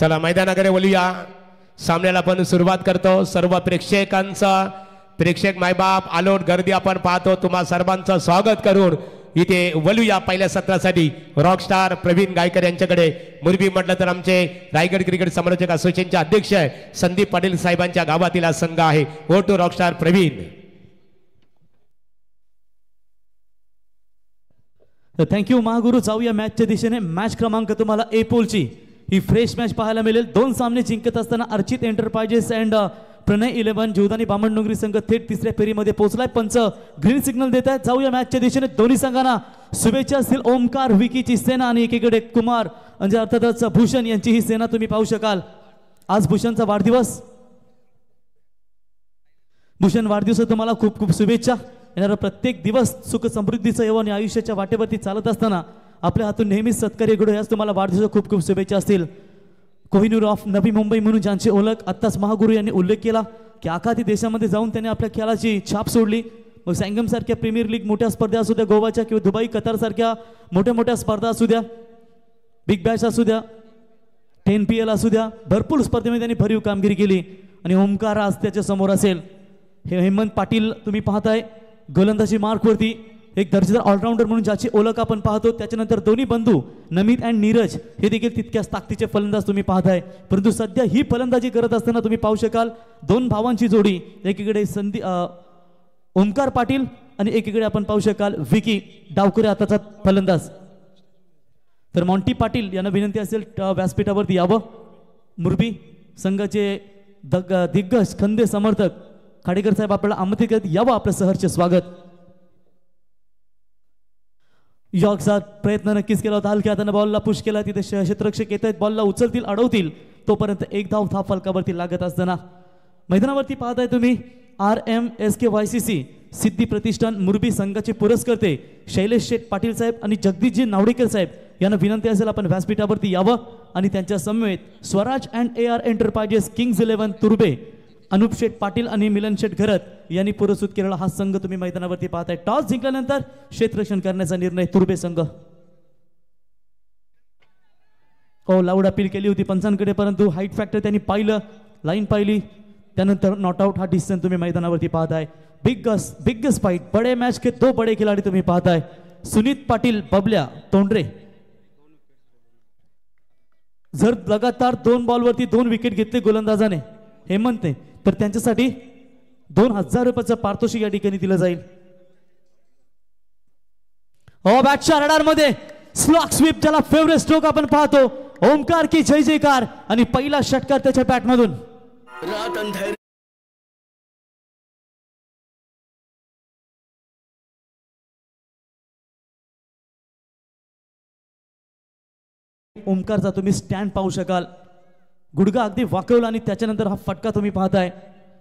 चला मैदानाकडे वळूया. सामन्याला आपण सुरुवात करतो. सर्व प्रेक्षकांचा प्रेक्षक मायबाप आलोट गर्दी आपण पाहतो. तुम्हा सर्वांचं स्वागत करून इथे वळूया पहिल्या सत्रासाठी रॉकस्टार प्रवीण गायकर यांच्याकडे. मुरबी म्हटलं तर आमचे रायगड क्रिकेट समालोचक असोसिएशनचे अध्यक्ष संदीप पाटील साहेबांच्या गावातील हा संघ आहे. Go to rockstar Praveen. Thank you महागुरु. जाऊया मॅचच्या दिशेने. मॅच क्रमांक तुम्हाला ए पोलची ही फ्रेश मॅच पाहायला मिळेल. 2 सामने जिंकत असताना अर्चित एंटरप्राइजेस अँड प्रणय 11 जीवदानी बामणडोंगरी संघ थेट तिसऱ्या फेरीमध्ये पोहोचलाय. पंच ग्रीन सिग्नल देत आहेत. जाऊया मॅचच्या दिशेने. दोन्ही संघांना शुभेच्छा असतील. ओमकार विकीची सेना आणि एकीकडे कुमार म्हणजे अर्थातच भूषण यांची ही सेना तुम्ही पाहू शकाल. आज भूषणचा वाढदिवस. भूषण वाढदिवस तुम्हाला खूप खूप शुभेच्छा. येणारा प्रत्येक दिवस सुख समृद्धीचं येऊन आयुष्याच्या वाटेवरती चालत असताना आपल्या हातून नेहमीच सत्कार्य घडो यास तुम्हाला वाढदिवसाच्या खूप खूप शुभेच्छा असतील. कोहिनूर ऑफ नवी मुंबई म्हणून ज्यांची ओळख आत्ताच महागुरु यांनी उल्लेख केला की आखाती देशामध्ये जाऊन त्यांनी आपल्या खेळाची छाप सोडली. मग सँगम सारख्या प्रीमियर लीग मोठ्या स्पर्धा असू द्या, गोवाच्या किंवा दुबई कतार सारख्या मोठ्या मोठ्या स्पर्धा असू द्या, बिग बॅश असू द्या, 10PL असू द्या, भरपूर स्पर्धेमध्ये त्यांनी भरीव कामगिरी केली. आणि ओमकार आज त्याच्या समोर असेल. हे हेमंत पाटील तुम्ही पाहताय गोलंदाजी मार्कवरती एक दर्जेदार ऑलराऊंडर म्हणून ज्याची ओळख आपण पाहतो. त्याच्यानंतर दोन्ही बंधू नमित अँड नीरज हे देखील तितक्याच ताकदीचे फलंदाज तुम्ही पाहताय. परंतु सध्या ही फलंदाजी करत असताना तुम्ही पाहू शकाल 2 भावांची जोडी. एकीकडे ओमकार पाटील आणि एकीकडे आपण पाहू शकाल विकी डावकरे आताचा फलंदाज. तर मॉन्टी पाटील यांना विनंती असेल व्यासपीठावरती यावं. मुरबी संघाचे दिग्गज खंदे समर्थक खाडेकर साहेब आपल्याला आमंत्रित करत यावं. आपलं सहर्ष स्वागत. यॉर्कचा प्रयत्न नक्कीच केला होता. हलक्या हाताने बॉलला पुश केला. तिथे क्षेत्ररक्षक येत आहेत. बॉलला उचलतील, अडवतील. तोपर्यंत एक धाव फलकावरती लागत असताना मैदानावरती पाहताय तुम्ही RMSKYCC सिद्धी प्रतिष्ठान मुरबी संघाचे पुरस्कर्ते शैलेश शेठ पाटील साहेब आणि जगदीशजी नावडेकर साहेब यांना विनंती असेल आपण व्यासपीठावरती यावं. आणि त्यांच्या समवेत Swaraj and AR enterprises kings 11 Turbe Anup Sheth Patil आणि मिलन शेठ घरत यांनी पुरस्कृत केलेला हा संघ तुम्ही मैदानावरती पाहताय. टॉस जिंकल्यानंतर क्षेत्ररक्षण करण्याचा निर्णय तुर्बे संघ. लाऊड अपील केली होती पंचांकडे, परंतु हाईट फॅक्टर त्यांनी पाहिलं, लाईन पाहिली, त्यानंतर नॉट आउट हा डिसिजन तुम्ही मैदानावरती पाहताय. बिगेस्ट फाइट, बडे मॅच के 2 बडे खिलाडी तुम्ही पाहताय. सुनीत पाटील बबल्या तोंडरे जर लगातार 2 बॉलवरती 2 विकेट घेतले गोलंदाजाने हेमंतने तर त्यांच्यासाठी 2000 रुपयाचं पारितोषिक या ठिकाणी दिलं जाईल. बॅटच्या रडारमध्ये स्लॉक स्वीप ज्याला फेवरेट स्ट्रोक आपण पाहतो. ओमकार की जय जयकार आणि पहिला षटकार त्याच्या बॅटमधून. ओमकारचा तुम्ही स्टँड पाहू शकाल. गुडगा अगदी वाकवला आणि त्याच्यानंतर हा फटका तुम्ही पाहताय.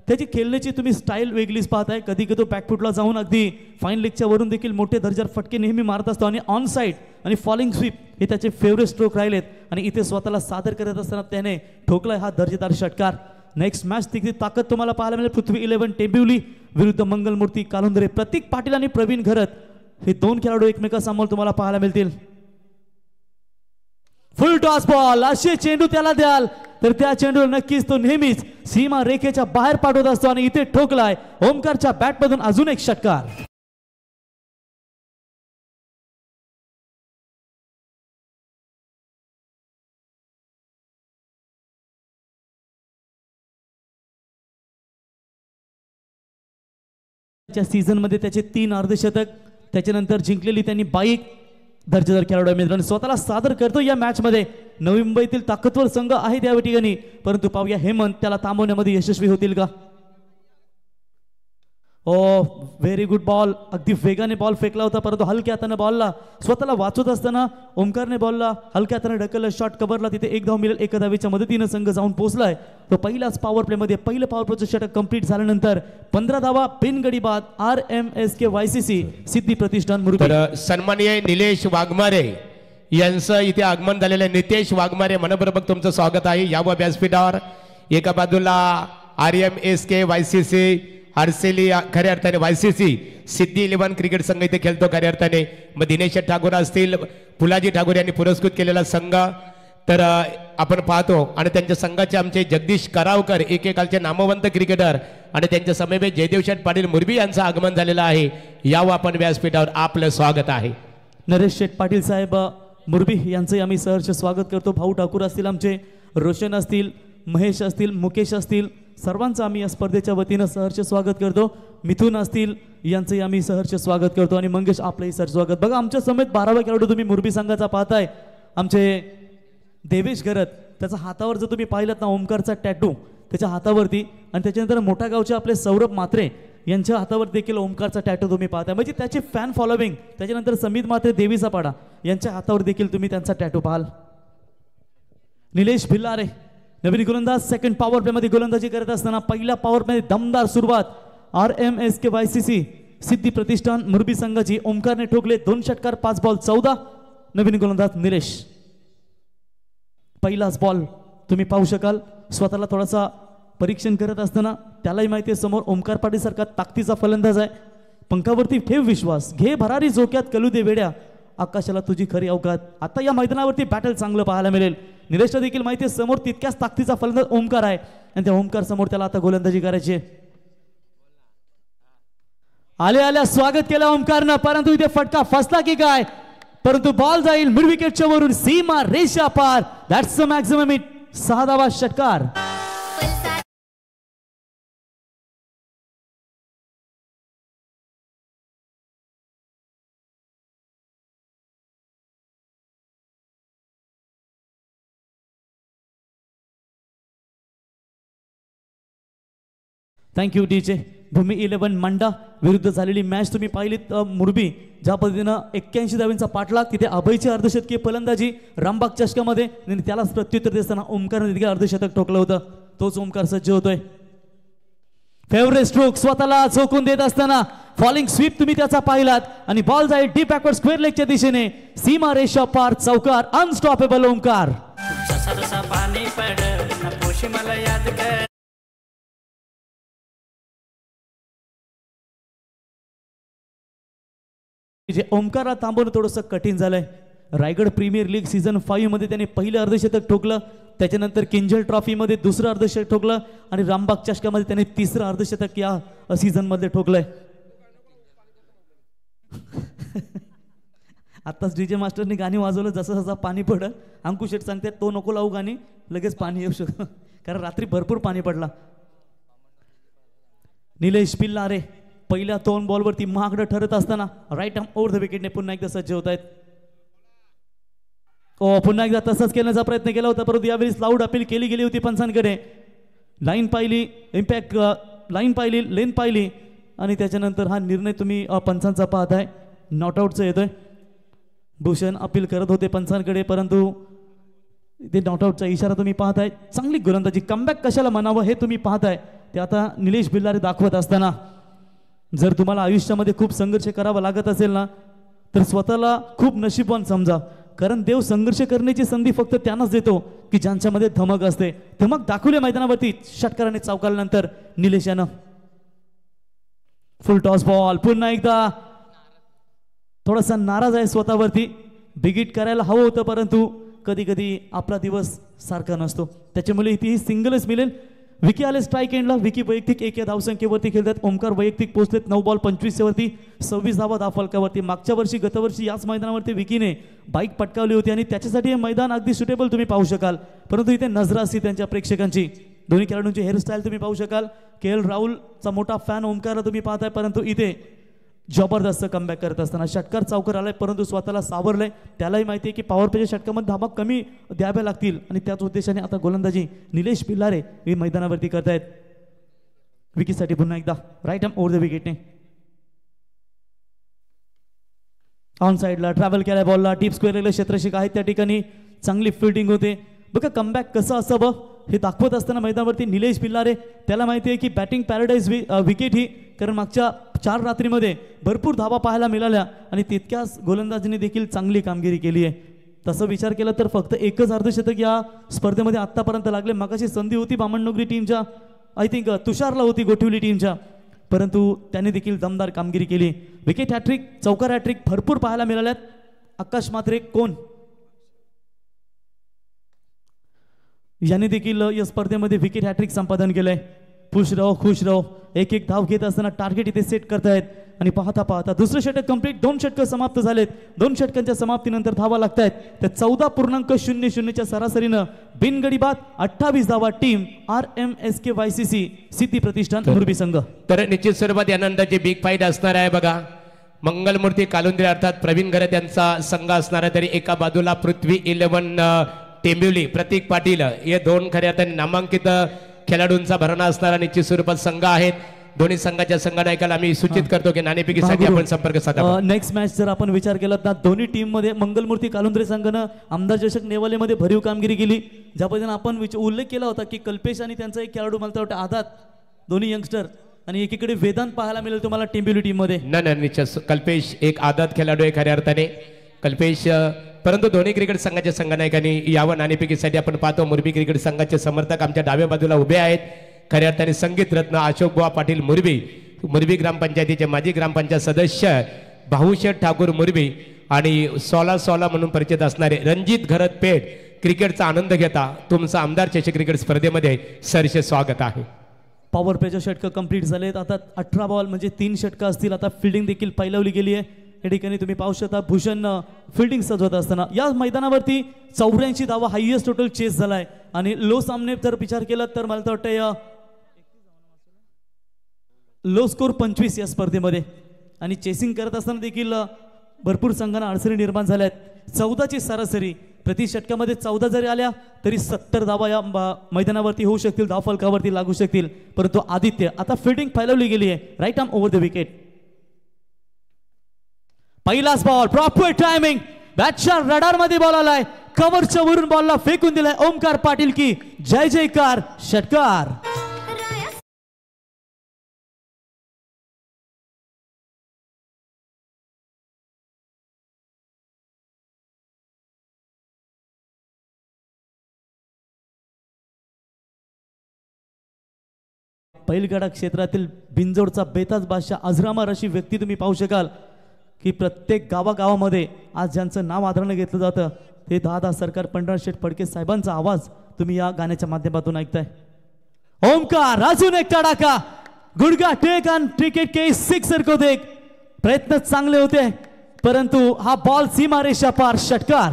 त्याची खेळण्याची तुम्ही स्टाईल वेगळीच पाहताय. कधी कधी तो बॅकफुटला जाऊन अगदी फाईन लेगच्या वरून देखील मोठे दर्जार फटके नेहमी मारत असतो. आणि ऑन साईड आणि फॉलिंग स्वीप हे त्याचे फेवरेट स्ट्रोक राहिलेत. आणि इथे स्वतःला सादर करत असताना त्याने ठोकलाय हा दर्जेदार षटकार. नेक्स्ट मॅच तिथे ताकद तुम्हाला पाहायला मिळेल. पृथ्वी 11 टेंबिवली विरुद्ध मंगलमूर्ती कालुंदरे. प्रतीक पाटील आणि प्रवीण घरत हे 2 खेळाडू एकमेकांसमोर तुम्हाला पाहायला मिळतील. फुल टॉस बॉल. असे चेंडू त्याला द्याल तर त्या चेंडूला नक्कीच तो नेहमीच सीमा रेखेच्या बाहेर पाठवत असतो. आणि इथे ठोकलाय ओमकारच्या बॅटमधून अजून एक षटकार. सीझन मध्ये त्याचे 3 अर्धशतक, त्याच्यानंतर जिंकलेली त्यांनी बाईक. दर्जेदार खेळाडू मित्रांनो स्वतःला सादर करतो या मॅच मध्ये. नवी मुंबईतील ताकदवर संघ आहे त्या ठिकाणी, परंतु पाहूया हेमंत त्याला थांबवण्यामध्ये यशस्वी होतील का. Very good ball. अगदी वेगाने बॉल फेकला होता, परंतु हलक्या हाताने बॉलला स्वतःला वाचवत असताना ओमकारने बॉलला हलक्या हाताने ढकललं. शॉट कव्हरला तिथे 1 धाव मिळेल. 1 धावेच्या मदतीने संघ जाऊन पोहोचलाय. तो पहिलाच पॉवर प्ले मध्ये पहिलं पॉवर प्लेचं षटक कंप्लीट झाल्यानंतर 15 धावा बिनगडी बाद. RMSKYCC सिद्धी प्रतिष्ठान मुरबी. सन्माननीय निलेश वाघमारे यांचं इथे आगमन झालेलं आहे. नितेश वाघमारे मनपूर्वक तुमचं स्वागत आहे. यावं व्यासपीठावर. एका बाजूला RMSKYCC आरसेली खऱ्या अर्थाने YCC सिद्धी 11 क्रिकेट संघ इथे खेळतो खऱ्या अर्थाने. मग दिनेश ठाकूर असतील, फुलाजी ठाकूर यांनी पुरस्कृत केलेला संघ. तर आपण पाहतो आणि त्यांच्या संघाचे आमचे जगदीश करावकर एकेकालचे नामवंत क्रिकेटर आणि त्यांच्या समवेत जयदेव शेठ पाटील मुरबी यांचं आगमन झालेलं आहे. यावं आपण व्यासपीठावर आपलं स्वागत आहे. नरेश शेठ पाटील साहेब मुरबी यांचे आम्ही सहर्ष स्वागत करतो. भाऊ ठाकूर असतील, आमचे रोशन असतील, महेश असतील, मुकेश असतील, सर्वांचं आम्ही या स्पर्धेच्या वतीनं सहर्ष स्वागत करतो. मिथुन असतील यांचंही आम्ही सहर्ष स्वागत करतो आणि मंगेश आपलंही सहर्ष स्वागत. बघा आमच्या समेत 12वा खेळाडू तुम्ही मुरबी संघाचा पाहताय, आमचे देवेश गरत. त्याचा हातावर जर तुम्ही पाहिलात ना ओमकारचा टॅटू त्याच्या हातावरती, आणि त्याच्यानंतर मोठा गावचे आपले सौरभ म्हात्रे यांच्या हातावर देखील ओमकारचा टॅटू तुम्ही पाहताय. म्हणजे त्याची फॅन फॉलोविंग. त्याच्यानंतर समित म्हात्रे, देवीचा पाडा यांच्या हातावर देखील तुम्ही त्यांचा टॅटू पाहाल. निलेश भिल्लारे नवीन गोलंदाज सेकंड पॉवर प्ले मध्ये गोलंदाजी करत असताना पहिल्या पॉवर प्ले दमदार सुरुवात RMSKYCC सिद्धी प्रतिष्ठान मुरबी संघाची. ओमकारने ठोकले 2 षटकार 5 बॉल 14. नवीन गोलंदाज निलेश. पहिलाच बॉल तुम्ही पाहू शकाल. स्वतःला थोडासा परीक्षण करत असताना त्यालाही माहिती आहे समोर ओमकार पाटील सारखा ताकदीचा फलंदाज आहे. पंखावरती ठेव विश्वास, घे भरारी झोक्यात कलू दे वेड्या, आकाशाला तुझी खरी अवकात. आता या मैदानावरती बॅटल चांगलं पाहायला मिळेल. निलेशला देखील माहिती आहे समोर तितक्याच ताकदीचा फलंदाज ओमकार आहे आणि त्या ओमकार समोर त्याला आता गोलंदाजी करायची. आल्या स्वागत केलं ओमकारनं, परंतु इथे फटका फसला की काय, परंतु बॉल जाईल मिड विकेटच्या वरून सीमा रेषा पार. That's the maximum hit. 6 धावा षटकार. Thank you DJ. भूमी 11 मंडा विरुद्ध झालेली मॅच तुम्ही पाहिलीत. मुरबी ज्या पद्धतीनं 81 धावांचा पाठलाग, तिथे अभयची अर्धशतकीय फलंदाजी रामबाग चषकामध्ये, आणि त्यालाच प्रत्युत्तर देताना ओमकारने देखील अर्धशतक ठोकलं होतं. तोच ओमकार सज्ज होतोय. फेवरेट स्ट्रोक स्वतःला झोकून देत असताना फॉलिंग स्वीप तुम्ही त्याचा पाहिलात आणि बॉल जाईल डीप बॅकवर्ड स्क्वेअर लेगच्या दिशेने. सीमा रेषा पार चौकार. अनस्टॉपेबल ओमकार. जे ओमकारला थांबवणं थोडंसं कठीण झालंय. रायगड प्रीमियर लीग सीझन 5 मध्ये त्याने पहिलं अर्धशतक ठोकलं, त्याच्यानंतर किंजल ट्रॉफी मध्ये दुसरं अर्धशतक ठोकलं आणि रामबाग चषकामध्ये त्याने तिसरं अर्धशतक या सीझन मध्ये ठोकलंय. आताच डीजे मास्टरनी गाणी वाजवलं, जसं जसं पाणी पडलं अंकुश शेठ सांगते तो नको लावू गाणी, लगेच पाणी येऊ शकतं, कारण रात्री भरपूर पाणी पडला. निलेश पिल्लारे पहिल्या 2 बॉलवरती महागडं ठरत असताना राईट आर्म ओव्हर द विकेटने पुन्हा एकदा सज्ज होत आहेत. पुन्हा एकदा तसंच केल्याचा प्रयत्न केला होता, परंतु यावेळी लाऊड अपील केली गेली होती पंचांकडे. लाईन पाहिली, इम्पॅक्ट लाईन पाहिली, लेन पाहिली आणि त्याच्यानंतर हा निर्णय तुम्ही पंचांचा पाहताय. नॉटआउटचा येतोय. भूषण अपील करत होते पंचांकडे, परंतु ते नॉटआउटचा इशारा तुम्ही पाहताय. चांगली गोलंदाजी, कमबॅक कशाला म्हणावं हे तुम्ही पाहताय. ते आता निलेश भिल्लारे दाखवत असताना, जर तुम्हाला आयुष्यामध्ये खूप संघर्ष करावा लागत असेल ना, तर स्वतःला खूप नशीबवान समजा, कारण देव संघर्ष करण्याची संधी फक्त त्यांनाच देतो की ज्यांच्यामध्ये धमक असते. धमक दाखवले मैदानावरती षटकाराने चौकारल्यानंतर निलेश यानं. फुल टॉस बॉल. पुन्हा एकदा थोडासा नाराज आहे स्वतःवरती. बिगिट करायला हवं होतं, परंतु कधी कधी आपला दिवस सारखा नसतो, त्याच्यामुळे इथे ही सिंगलच मिळेल. विकी आले स्ट्राईक एंडला. विकी वैयक्तिक 1 या धावसंख्येवरती खेळतात. ओमकार वैयक्तिक पोहोचलेत 9 बॉल 25 वरती 26 धावा धावफलकावरती. मागच्या वर्षी गतवर्षी याच मैदानावरती विकीने बाईक पटकावली होती आणि त्याच्यासाठी हे मैदान अगदी सुटेबल तुम्ही पाहू शकाल. परंतु इथे नजरा असते त्यांच्या प्रेक्षकांची. दोन्ही खेळाडूंची हेअरस्टाईल तुम्ही पाहू शकाल. KL राहुलचा मोठा फॅन ओमकारला तुम्ही पाहताय, परंतु इथे जबरदस्त कमबॅक करत असताना षटकार चौकार आलाय, परंतु स्वतःला सावरलंय. त्यालाही माहिती आहे की पॉवर प्लेच्या षटकामध्ये धाबा कमी द्याव्या लागतील आणि त्याच उद्देशाने आता गोलंदाजी निलेश पिल्लारे हे मैदानावरती करतायत. विकीसाठी पुन्हा एकदा राईट आर्म ओव्हर द विकेटने ऑन साईडला ट्रॅव्हल केलाय बॉलला. डीप स्क्वेअर क्षेत्रशिक आहेत त्या ठिकाणी. चांगली फिल्डिंग होते. बघा कमबॅक कसं असावं हे दाखवत असताना मैदानावरती निलेश पिल्लारे, त्याला माहिती आहे की बॅटिंग पॅराडाईज विकेट ही, कारण मागच्या 4 रात्रीमध्ये भरपूर धावा पाहायला मिळाल्या आणि तितक्याच गोलंदाजीने देखील चांगली कामगिरी केली आहे. तसं विचार केला तर फक्त एकच अर्धशतक या स्पर्धेमध्ये आतापर्यंत लागले. मगाशी संधी होती बामणनगरी टीमच्या, आय थिंक तुषारला होती गोठिवली टीमच्या, परंतु त्याने देखील दमदार कामगिरी केली. विकेट हॅट्रिक, चौकार हॅट्रिक भरपूर पाहायला मिळाल्यात. आकाश मात्रे कोण याने देखील या स्पर्धेमध्ये विकेट हॅट्रिक संपादन केलंय. खुश राहो खुश राहो. एक एक धाव घेत असताना टार्गेट इथे सेट करतायत आणि पाहता पाहता दुसरं षटक कंप्लीट. 2 षटकं समाप्त झालेत. 2 षटकांच्या समाप्तीनंतर धावा लागतायत. तर 14.00च्या सरासरीनं बिनगडी बाद 28 धावा टीम RMSKYCC सिद्धी प्रतिष्ठान मुरबी संघ. तर निश्चित स्वरूपात यानंतरची बिग फाईट असणार आहे बघा. मंगलमूर्ती कालुंद्रे अर्थात प्रवीण घरत यांचा संघ असणार आहे. तरी एका बाजूला पृथ्वी 11 टेंबिवली प्रतीक पाटील हे 2 खऱ्या अर्थाने नामांकित खेळाडूंचा भरणा असणारा निश्चित स्वरूपात संघ आहेत. दोन्ही संघाच्या संघनायकाला आम्ही सूचित करतो की नाणेफेकीसाठी आपण संपर्क साधा. नेक्स्ट मॅच जर आपण विचार केला तर दोन्ही टीम मध्ये मंगलमूर्ती कालुंद्रे संघानं आमदार चषक नेवालेमध्ये भरीव कामगिरी केली. ज्या पद्धतीने आपण उल्लेख केला होता की कल्पेश आणि त्यांचा एक खेळाडू मला वाटतं आधात दोन्ही यंगस्टर आणि एकीकडे वेदांत पाहायला मिळेल तुम्हाला टेंबिवली टीम मध्ये. नाही निश्चित कल्पेश एक आदत खेळाडू आहे खऱ्या अर्थाने कल्पेश. परंतु दोन्ही क्रिकेट संघाच्या संघनायकांनी यावं नाणेफेकीसाठी आपण पाहतो. मुरबी क्रिकेट संघाचे समर्थक आमच्या डाव्या बाजूला उभे आहेत. खऱ्या अर्थाने संगीत रत्न अशोक बुवा पाटील मुरबी ग्रामपंचायतीचे माजी ग्रामपंचायत सदस्य भाऊशेठ ठाकूर मुरबी आणि 16 म्हणून परिचित असणारे रणजित घरत पेठ क्रिकेटचा आनंद घेता तुमचा आमदार चषक क्रिकेट स्पर्धेमध्ये सरसे स्वागत आहे. पॉवर प्लेच्या षटकं कंप्लीट झालेत. आता 18 बॉल म्हणजे 3 षटकं असतील. आता फिल्डिंग देखील पैलवली गेली आहे. या ठिकाणी तुम्ही पाहू शकता भूषण फिल्डिंग सजवत असताना या मैदानावरती 84 धावा हायएस्ट टोटल चेस झालाय आणि लो सामने जर विचार केला तर मला तर वाटतं लो स्कोर 25 या स्पर्धेमध्ये आणि चेसिंग करत असताना देखील भरपूर संघांना अडचणी निर्माण झाल्या आहेत. 14ची सरासरी प्रति षटकामध्ये 14 जरी आल्या तरी 70 धावा या मैदानावरती होऊ शकतील. धाव फलकावरती लागू शकतील. परंतु आदित्य आता फिल्डिंग फैलवली गेली आहे. Right arm over the wicket. पहिलाच बॉल प्रॉपर टायमिंग. बॅटच्या रडार मध्ये बॉल आलाय. कव्हरच्या वरून बॉलला फेकून दिलाय. ओमकार पाटील की जय जयकार षटकार. बैलगाडा क्षेत्रातील बिंजोडचा बेताज बादशाह अजरामर अशी व्यक्ती तुम्ही पाहू शकाल की प्रत्येक गावागावामध्ये आज ज्यांचं नाव आदराने घेतलं जातं ते दादा सरकार पंढरा शेठ फडके साहेबांचा आवाज तुम्ही या गाण्याच्या माध्यमातून ऐकताय. ओमकार अजून एक तडाखा. गुडगा टेक आणि क्रिकेट के सिक्सर को देख. प्रयत्न चांगले होते परंतु हा बॉल सीमारेषा पार. षटकार.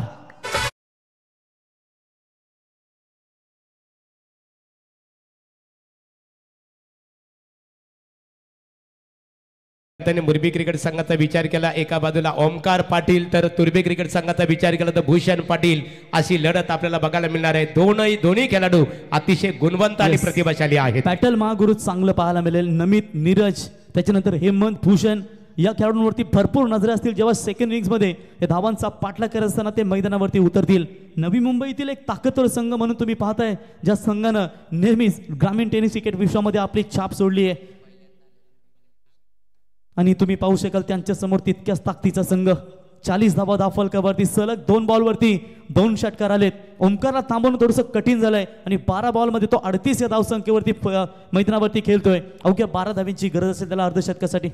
त्यांनी मुरबी क्रिकेट संघाचा विचार केला एका बाजूला ओमकार पाटील तर तुर्बे क्रिकेट संघाचा विचार केला तर भूषण पाटील अशी लढत आपल्याला बघायला मिळणार आहे. दोन्ही खेळाडू अतिशय गुणवंत आणि प्रतिभाशाली आहेत. पॅटल महागुरु चांगलं पाहायला मिळेल. नमित नीरज त्याच्यानंतर हेमंत भूषण या खेळाडूंवरती भरपूर नजर असतील. जेव्हा सेकंड इनिंग्स मध्ये या धावांचा पाठलाग करत असताना ते मैदानावरती उतरतील. नवी मुंबईतील एक ताकदवर संघ म्हणून तुम्ही पाहताय ज्या संघानं नेहमीच ग्रामीण टेनिस क्रिकेट विश्वामध्ये आपली छाप सोडली आहे आणि तुम्ही पाहू शकाल त्यांच्या समोर तितक्याच ताकदीचा संघ. 40 धावा धाव फलकावरती सलग 2 बॉलवरती 2 षटकार आलेत. ओमकारला थांबवणं थोडंसं कठीण झालंय आणि 12 बॉलमध्ये तो 38 या धावसंख्येवरती मैदानावरती खेळतोय. अवघ्या 12 धावींची गरज असेल त्याला अर्धशतकासाठी.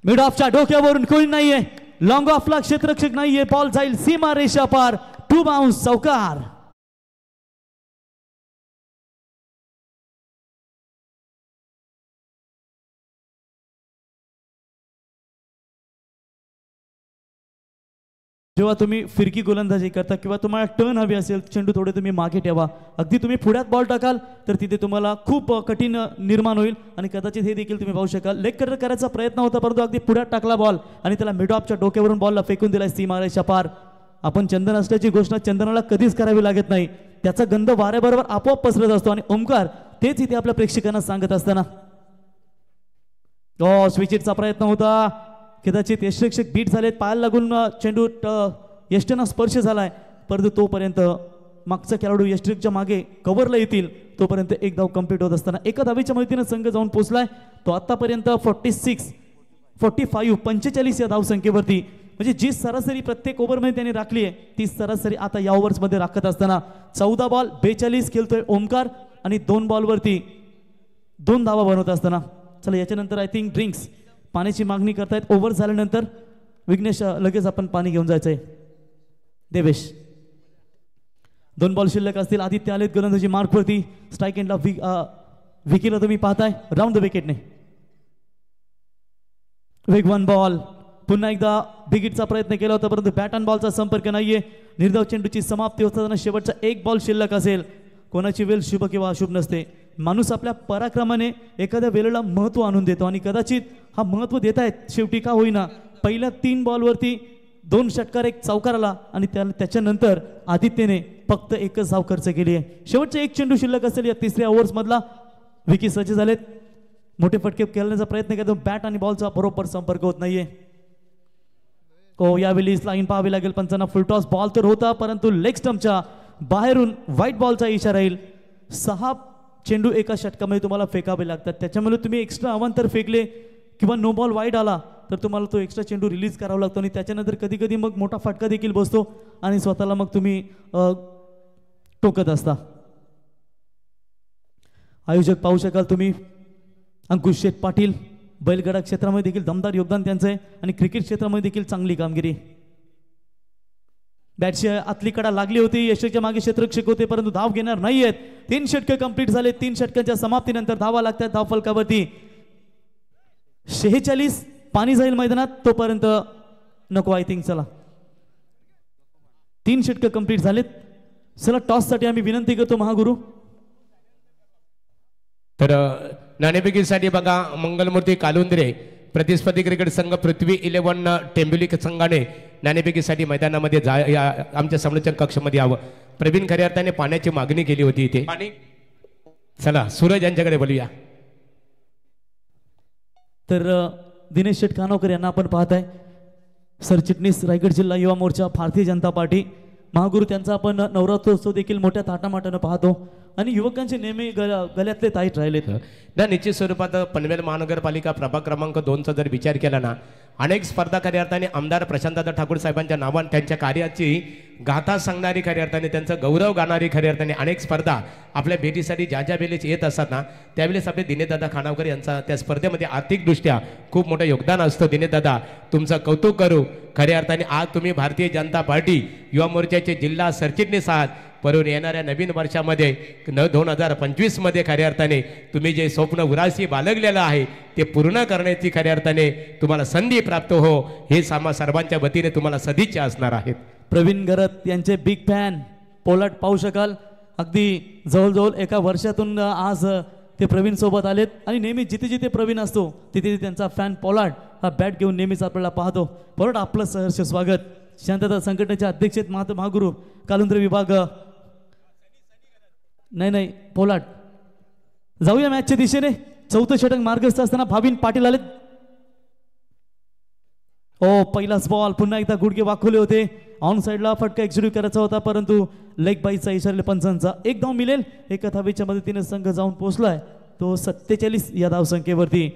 मिड ऑफच्या डोक्यावरून कोणी नाहीये. लॉंग ऑफला क्षेत्ररक्षक नाहीये. बॉल जाईल सीमा रेषा पार. 2 बाउन्स चौकार. जेव्हा तुम्ही फिरकी गोलंदाजी करता किंवा तुम्हाला टर्न हवी असेल चेंडू थोडे तुम्ही मागे ठेवा. अगदी तुम्ही पुढ्यात बॉल टाकाल तर तिथे तुम्हाला खूप कठीण निर्माण होईल आणि कदाचित हे देखील तुम्ही पाहू शकाल. लेग कटर करायचा प्रयत्न होता परंतु अगदी पुढ्यात टाकला बॉल आणि त्याला मिड ऑफच्या डोक्यावरून बॉलला फेकून दिलाय सीमारेषा पार. आपण चंदन असल्याची घोषणा चंदनाला कधीच करावी लागत नाही. त्याचा गंध वाऱ्याबरोबर आपोआप पसरत असतो आणि ओमकार तेच इथे आपल्या प्रेक्षकांना सांगत असताना स्विचिटचा प्रयत्न होता. कदाचित यष्टिरक्षक बीट झालेत. पायाला लागून चेंडू यष्टींना स्पर्श झालाय परंतु तोपर्यंत मागचा खेळाडू यष्टिरच्या मागे कव्हरला येतील तोपर्यंत एक धाव कंप्लीट होत असताना एका धावेच्या मदतीने संघ जाऊन पोहोचलाय. तो आतापर्यंत 45 या धावसंख्येवरती म्हणजे जी सरासरी प्रत्येक ओव्हरमध्ये त्यांनी राखली आहे ती सरासरी आता या ओव्हर्समध्ये राखत असताना 14 बॉल 42 खेळतोय ओमकार आणि 2 बॉलवरती 2 धावा बनवत असताना. चला याच्यानंतर आय थिंक ड्रिंक्स पाण्याची मागणी करतायत. ओव्हर झाल्यानंतर विघ्नेश लगेच आपण पाणी घेऊन जायचंय. देवेश 2 बॉल शिल्लक असतील. आदित्य आलेत गोलंदाजी मार्कवरती. स्ट्राईक एंडला विकीला तुम्ही पाहताय राऊंड द विकेटने. वेगवान बॉल. पुन्हा एकदा बिग हिटचा प्रयत्न केला होता परंतु बॅट अँड बॉलचा संपर्क नाहीये. निर्धाव चेंडूची समाप्ती होताना शेवटचा 1 बॉल शिल्लक असेल. कोणाची वेळ शुभ किंवा अशुभ नसते. माणूस आपल्या पराक्रमाने एखाद्या वेळेला महत्त्व आणून देतो आणि कदाचित हा महत्त्व देत आहेत शेवटी का होईना पहिल्या 3 बॉलवरती 2 षटकार 1 चौकार आला आणि त्याच्यानंतर आदित्यने फक्त 1च धाव खर्च केली आहे. शेवटचे 1 चेंडू शिल्लक असेल या 3ऱ्या ओव्हर्समधला. विकी सज्ज झालेत. मोठे फटके खेळण्याचा प्रयत्न करतो. बॅट आणि बॉलचा बरोबर संपर्क होत नाहीये. यावेळी लाईन पाहावी लागेल पंचांना. फुलटॉस बॉल तर होता परंतु लेग स्टंपच्या बाहेरून व्हाईट बॉलचा इशारा येईल. 6 चेंडू एका षटकामध्ये तुम्हाला फेकावे लागतात. त्याच्यामुळे तुम्ही एक्स्ट्रा अवांतर फेकले किंवा नो बॉल वाईड आला तर तुम्हाला तो एक्स्ट्रा चेंडू रिलीज करावा लागतो आणि त्याच्यानंतर कधी कधी मग मोठा फटका देखील बसतो आणि स्वतःला मग तुम्ही टोकत असता. आयोजक पाहू शकाल तुम्ही अंकुश शेठ पाटील. बैलगाडा क्षेत्रामध्ये देखील दमदार योगदान त्यांचं आहे आणि क्रिकेट क्षेत्रामध्ये देखील चांगली कामगिरी. बॅटची आतली कडा लागली होती. यशच्या मागे क्षेत्ररक्षक होते परंतु धाव घेणार नाहीयेत. 3 षटके कंप्लीट झाले. 3 षटकांच्या समाप्तीनंतर धावा लागतात धावफलकावरती. 46 पाणी जाईल मैदानात तोपर्यंत नको आय थिंक. चला 3 षटके कंप्लीट झालेत. चला टॉस साठी आम्ही विनंती करतो महागुरु. तर नाणेफेकीसाठी बघा मंगलमूर्ती कालुंद्रे प्रतिस्पर्धी क्रिकेट संघ पृथ्वी 11 टेंबिवली संघाने नाणेफेकीसाठी मैदानामध्ये आमच्या संरक्षण कक्षामध्ये यावं. प्रवीण खऱ्या अर्थाने पाण्याची मागणी केली होती इथे. चला सूरज यांच्याकडे बोलूया. तर दिनेश शेठ कानोकर यांना आपण पाहताय. सरचिटणीस रायगड जिल्हा युवा मोर्चा भारतीय जनता पार्टी. महागुरु त्यांचा आपण नवरात्रोत्सव देखील मोठ्या थाटामाटानं पाहतो आणि युवकांचे नेहमी गल्यातले ताईट राहिलेत ना. निश्चित स्वरूपात पनवेल महानगरपालिका प्रभाग क्रमांक 2चा जर विचार केला ना अनेक स्पर्धा खऱ्या अर्थाने आमदार प्रशांतदादा ठाकूर साहेबांच्या नावाने त्यांच्या कार्याची गाथा सांगणारी खऱ्या अर्थाने त्यांचा गौरव गाणारी खऱ्या अर्थाने अनेक स्पर्धा आपल्या भेटीसाठी ज्या ज्या वेळेस येत असतात ना त्यावेळेस आपले दिनेशदादा खानावकर यांचा त्या स्पर्धेमध्ये आर्थिकदृष्ट्या खूप मोठं योगदान असतं. दिनेशदादा तुमचं कौतुक करू. खऱ्या अर्थाने आज तुम्ही भारतीय जनता पार्टी युवा मोर्चाचे जिल्हा सरचिटणीस आहात. परंतु येणाऱ्या नवीन वर्षामध्ये 2025 मध्ये खऱ्या अर्थाने तुम्ही जे स्वप्न उराशी बाळगलेलं आहे ते पूर्ण करण्याची खऱ्या अर्थाने तुम्हाला संधी प्राप्त हो हे सर्वांच्या वतीने तुम्हाला सदिच्छा असणार आहेत. प्रवीण गरत यांचे बिग फॅन पोलाट पाहू शकाल. अगदी जवळजवळ एका वर्षातून आज ते प्रवीण सोबत आलेत आणि नेहमी जिथे जिथे प्रवीण असतो तिथे त्यांचा फॅन पोलाट हा बॅट घेऊन नेहमीच आपल्याला पाहतो. पोलाट आपलं सहर्ष स्वागत. शांतता संघटनेचे अध्यक्ष महागुरु कालुंद्रे विभाग. नाही पोलाट जाऊया मॅचच्या दिशेने. 4थं षटक मार्गस्थ असताना भाविन पाटील आलेत. पहिलाच बॉल. पुन्हा एकदा गुडघे वाकवले होते. ऑन साइडला फटका एक्झिक्यूट करायचा होता परंतु लेग बाईचा इशारा पंचांचा. 1 धाव मिळेल. एका धावेच्या मदतीने संघ जाऊन पोहोचलाय तो 47 या धावसंख्येवरती.